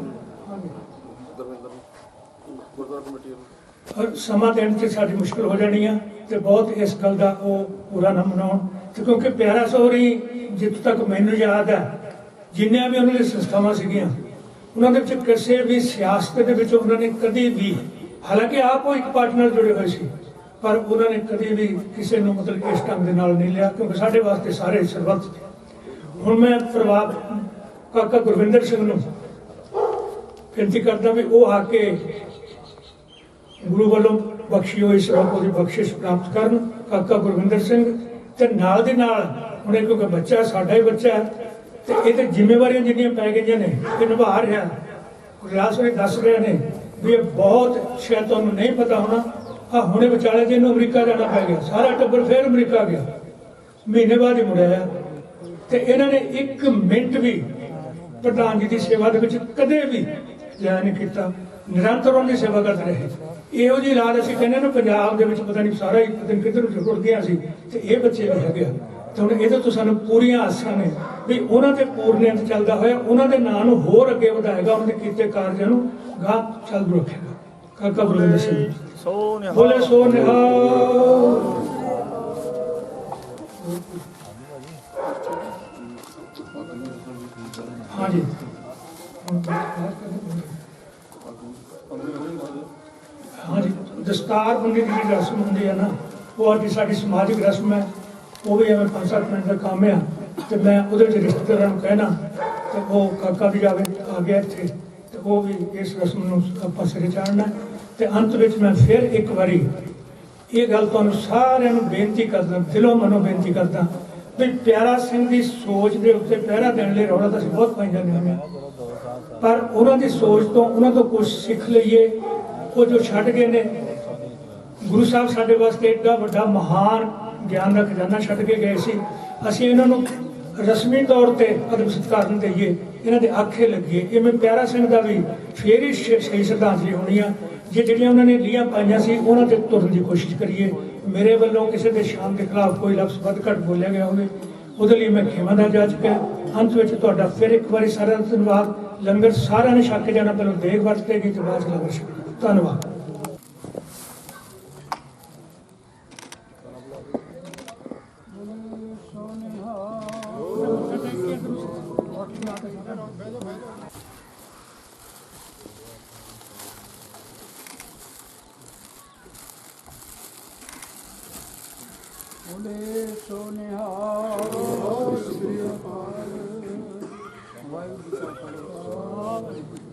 ਸਮਾਂ ਦੇਣ 'ਚ ਸਾਡੀ ਮੁਸ਼ਕਲ ਹੋ ਜਾਣੀ ਆ, ਤੇ ਬਹੁਤ ਇਸ ਗੱਲ ਦਾ ਉਹ ਪੂਰਾ ਨਾ ਮਨਾਉਣ। ਤੇ ਕਿਉਂਕਿ ਪਿਆਰਾ ਸੋਹਰੀ ਜਿੱਥੋਂ ਤੱਕ ਮੈਨੂੰ ਯਾਦ ਹੈ, ਜਿੰਨੀਆਂ ਵੀ ਉਹਨਾਂ ਦੀ ਸੰਸਥਾਵਾਂ ਸੀਗੀਆਂ, ਉਹਨਾਂ ਦੇ ਵਿੱਚ ਕਿਸੇ ਵੀ ਸਿਆਸਤ ਦੇ ਵਿੱਚ ਉਹਨਾਂ ਨੇ ਕਦੀ ਵੀ, ਹਾਲਾਂਕਿ ਆਪ ਉਹ ਇੱਕ ਪਾਰਟੀ ਨਾਲ ਜੁੜੇ ਹੋਏ ਸੀ, ਪਰ ਉਹਨਾਂ ਨੇ ਕਦੀ ਵੀ ਕਿਸੇ ਨੂੰ ਮਤਲਬ ਇਸ ਢੰਗ ਦੇ ਨਾਲ ਨਹੀਂ ਲਿਆ, ਕਿਉਂਕਿ ਸਾਡੇ ਵਾਸਤੇ ਸਾਰੇ ਸਰਬੱਤ। ਹੁਣ ਮੈਂ ਪਰਿਵਾਰ ਕਾਕਾ ਗੁਰਵਿੰਦਰ ਸਿੰਘ ਨੂੰ ਬੇਨਤੀ ਕਰਦਾ ਵੀ ਉਹ ਆ ਕੇ ਗੁਰੂ ਵੱਲੋਂ ਬਖਸ਼ੀ ਹੋਈ ਸਰਬੱਤ ਦੀ ਬਖਸ਼ਿਸ਼ ਪ੍ਰਾਪਤ ਕਰਨ। ਕਾਕਾ ਗੁਰਵਿੰਦਰ ਸਿੰਘ ਤੇ ਨਾਲ ਦੇ ਨਾਲ ਹੁਣ ਇਹ ਕਿਉਂਕਿ ਬੱਚਾ ਸਾਡਾ ਹੀ ਬੱਚਾ ਹੈ ਤੇ ਇਹ ਤੇ ਜ਼ਿੰਮੇਵਾਰੀਆਂ ਜਿੰਨੀਆਂ ਪੈ ਗਈਆਂ ਨੇ ਇਹ ਨਿਭਾ ਰਿਹਾ। ਗੁਰਦਾਸ ਵੀ ਦੱਸ ਰਹੇ ਨੇ ਵੀ ਇਹ ਬਹੁਤ ਸ਼ਾਇਦ ਤੁਹਾਨੂੰ ਨਹੀਂ ਪਤਾ ਹੋਣਾ, ਹੁਣੇ ਵਿਚਾਲੇ ਜਿਹਨੂੰ ਅਮਰੀਕਾ ਜਾਣਾ ਪੈ ਗਿਆ, ਸਾਰਾ ਟੱਬਰ ਫਿਰ ਅਮਰੀਕਾ ਗਿਆ, ਮਹੀਨੇ ਬਾਅਦ ਹੀ ਮੁੜਿਆ। ਤੇ ਇਹਨਾਂ ਨੇ 1 ਮਿੰਟ ਵੀ ਪ੍ਰਧਾਨ ਜੀ ਦੀ ਸੇਵਾ ਦੇ ਵਿੱਚ ਕਦੇ ਵੀ ਜਾਇਆ ਨਹੀਂ ਕੀਤਾ, ਨਿਰੰਤਰ ਉਹਨਾਂ ਦੀ ਸੇਵਾ ਕਰਦੇ ਰਹੇ। ਇਹੋ ਜਿਹੀ ਲਾਦ ਅਸੀਂ ਕਹਿੰਦੇ ਨਾ ਪੰਜਾਬ ਦੇ ਵਿੱਚ ਪਤਾ ਨਹੀਂ ਸਾਰਾ ਹੀ ਪਤਾ ਨਹੀਂ ਕਿੱਧਰ ਰੁੜ ਗਿਆ ਸੀ, ਤੇ ਇਹ ਬੱਚੇ ਵੀ ਹੈਗੇ ਆ। ਤੇ ਹੁਣ ਇਹਦੇ ਤੋਂ ਸਾਨੂੰ ਪੂਰੀਆਂ ਆਸਾਂ ਨੇ ਵੀ ਉਹਨਾਂ ਤੇ ਪੂਰਨਿਆਂ ਚੱਲਦਾ ਹੋਇਆ ਉਹਨਾਂ ਦੇ ਨਾਂ ਨੂੰ ਹੋਰ ਅੱਗੇ ਵਧਾਏਗਾ, ਉਹਨਾਂ ਦੇ ਕੀਤੇ ਕਾਰਜਾਂ ਨੂੰ ਗਾਹ ਚੱਲੂ ਰੱਖੇਗਾ। ਕਾਕਾ ਗੁਰਵਿੰਦਰ ਸਿੰਘ ਬੋਲੇ ਸੋ ਨਿਹਾਲ। ਹਾਂਜੀ ਹਾਂਜੀ, ਦਸਤਾਰ ਬੰਦੀ ਦੀ ਜਿਹੜੀ ਰਸਮ ਹੁੰਦੀ ਹੈ ਨਾ, ਉਹ ਅੱਜ ਸਾਡੀ ਸਮਾਜਿਕ ਰਸਮ ਹੈ। ਉਹ ਵੀ ਐਵੇਂ 5-7 ਮਿੰਟ ਦਾ ਕੰਮ ਆ, ਤੇ ਮੈਂ ਉਹਦੇ ਵਿੱਚ ਰਿਸ਼ਤੇਦਾਰਾਂ ਨੂੰ ਕਹਿਣਾ ਤੇ ਉਹ ਕਾਕਾ ਵੀ ਆ ਗਿਆ ਇੱਥੇ, ਤੇ ਉਹ ਵੀ ਇਸ ਰਸਮ ਨੂੰ ਆਪਾਂ ਸਿਰੇ ਚਾੜਨਾ। ਤੇ ਅੰਤ ਵਿੱਚ ਮੈਂ ਫਿਰ ਇੱਕ ਵਾਰੀ ਇਹ ਗੱਲ ਤੁਹਾਨੂੰ ਸਾਰਿਆਂ ਨੂੰ ਬੇਨਤੀ ਕਰਦਾ, ਦਿਲੋਂ ਮਨੋਂ ਬੇਨਤੀ ਕਰਦਾ ਵੀ ਪਿਆਰਾ ਸਿੰਘ ਦੀ ਸੋਚ ਦੇ ਉੱਤੇ ਪਹਿਰਾ ਦੇਣ ਲਈ ਰੌਲਾ ਤਾਂ ਅਸੀਂ ਬਹੁਤ ਪਾਈ ਜਾਂਦੇ ਹੁੰਦੇ ਹਾਂ, ਪਰ ਉਹਨਾਂ ਦੀ ਸੋਚ ਤੋਂ ਉਹਨਾਂ ਤੋਂ ਕੁਝ ਸਿੱਖ ਲਈਏ। ਉਹ ਜੋ ਛੱਡ ਗਏ ਨੇ, ਗੁਰੂ ਸਾਹਿਬ ਸਾਡੇ ਵਾਸਤੇ ਏਡਾ ਵੱਡਾ ਮਹਾਨ ਗਿਆਨ ਦਾ ਖਜ਼ਾਨਾ ਛੱਡ ਕੇ ਗਏ ਸੀ, ਅਸੀਂ ਇਹਨਾਂ ਨੂੰ ਰਸਮੀ ਤੌਰ ਤੇ ਅਦਬ ਸਤਿਕਾਰ ਨੂੰ ਦੇਈਏ, ਇਹਨਾਂ ਦੇ ਆਖੇ ਲੱਗੀਏ। ਇਵੇਂ ਪਿਆਰਾ ਸਿੰਘ ਦਾ ਵੀ ਫੇਰ ਹੀ ਸਹੀ ਸ਼ਰਧਾਂਜਲੀ ਹੋਣੀ ਆ ਜੇ ਜਿਹੜੀਆਂ ਉਹਨਾਂ ਨੇ ਲੀਹਾਂ ਪਾਈਆਂ ਸੀ ਉਹਨਾਂ ਤੇ ਤੁਰਨ ਦੀ ਕੋਸ਼ਿਸ਼ ਕਰੀਏ। ਮੇਰੇ ਵੱਲੋਂ ਕਿਸੇ ਦੇ ਸ਼ਾਨ ਦੇ ਖਿਲਾਫ ਕੋਈ ਲਫ਼ਜ਼ ਵੱਧ ਘੱਟ ਬੋਲਿਆ ਗਿਆ ਹੋਵੇ ਉਹਦੇ ਲਈ ਮੈਂ ਖਿਮਾ ਦਾ ਜਾਚਕ ਹੈ। ਅੰਤ ਵਿੱਚ ਤੁਹਾਡਾ ਫਿਰ ਇੱਕ ਵਾਰੀ ਸਾਰਿਆਂ ਦਾ ਧੰਨਵਾਦ। ਲੰਗਰ ਸਾਰਿਆਂ ਨੇ ਛਕ ਕੇ ਜਾਣਾ, ਪਹਿਲਾਂ ਦੇਗ ਵਰਤੇਗੀ ਤੇ ਬਾਅਦ ਲੰਗਰ ਛਕੇਗਾ। ਧੰਨਵਾਦ। ਬੋਲੇ ਸੋ ਨਿਹਾਲ। ਵਾਹਿਗੁਰੂ ਜੀ ਕਾ ਖਾਲਸਾ।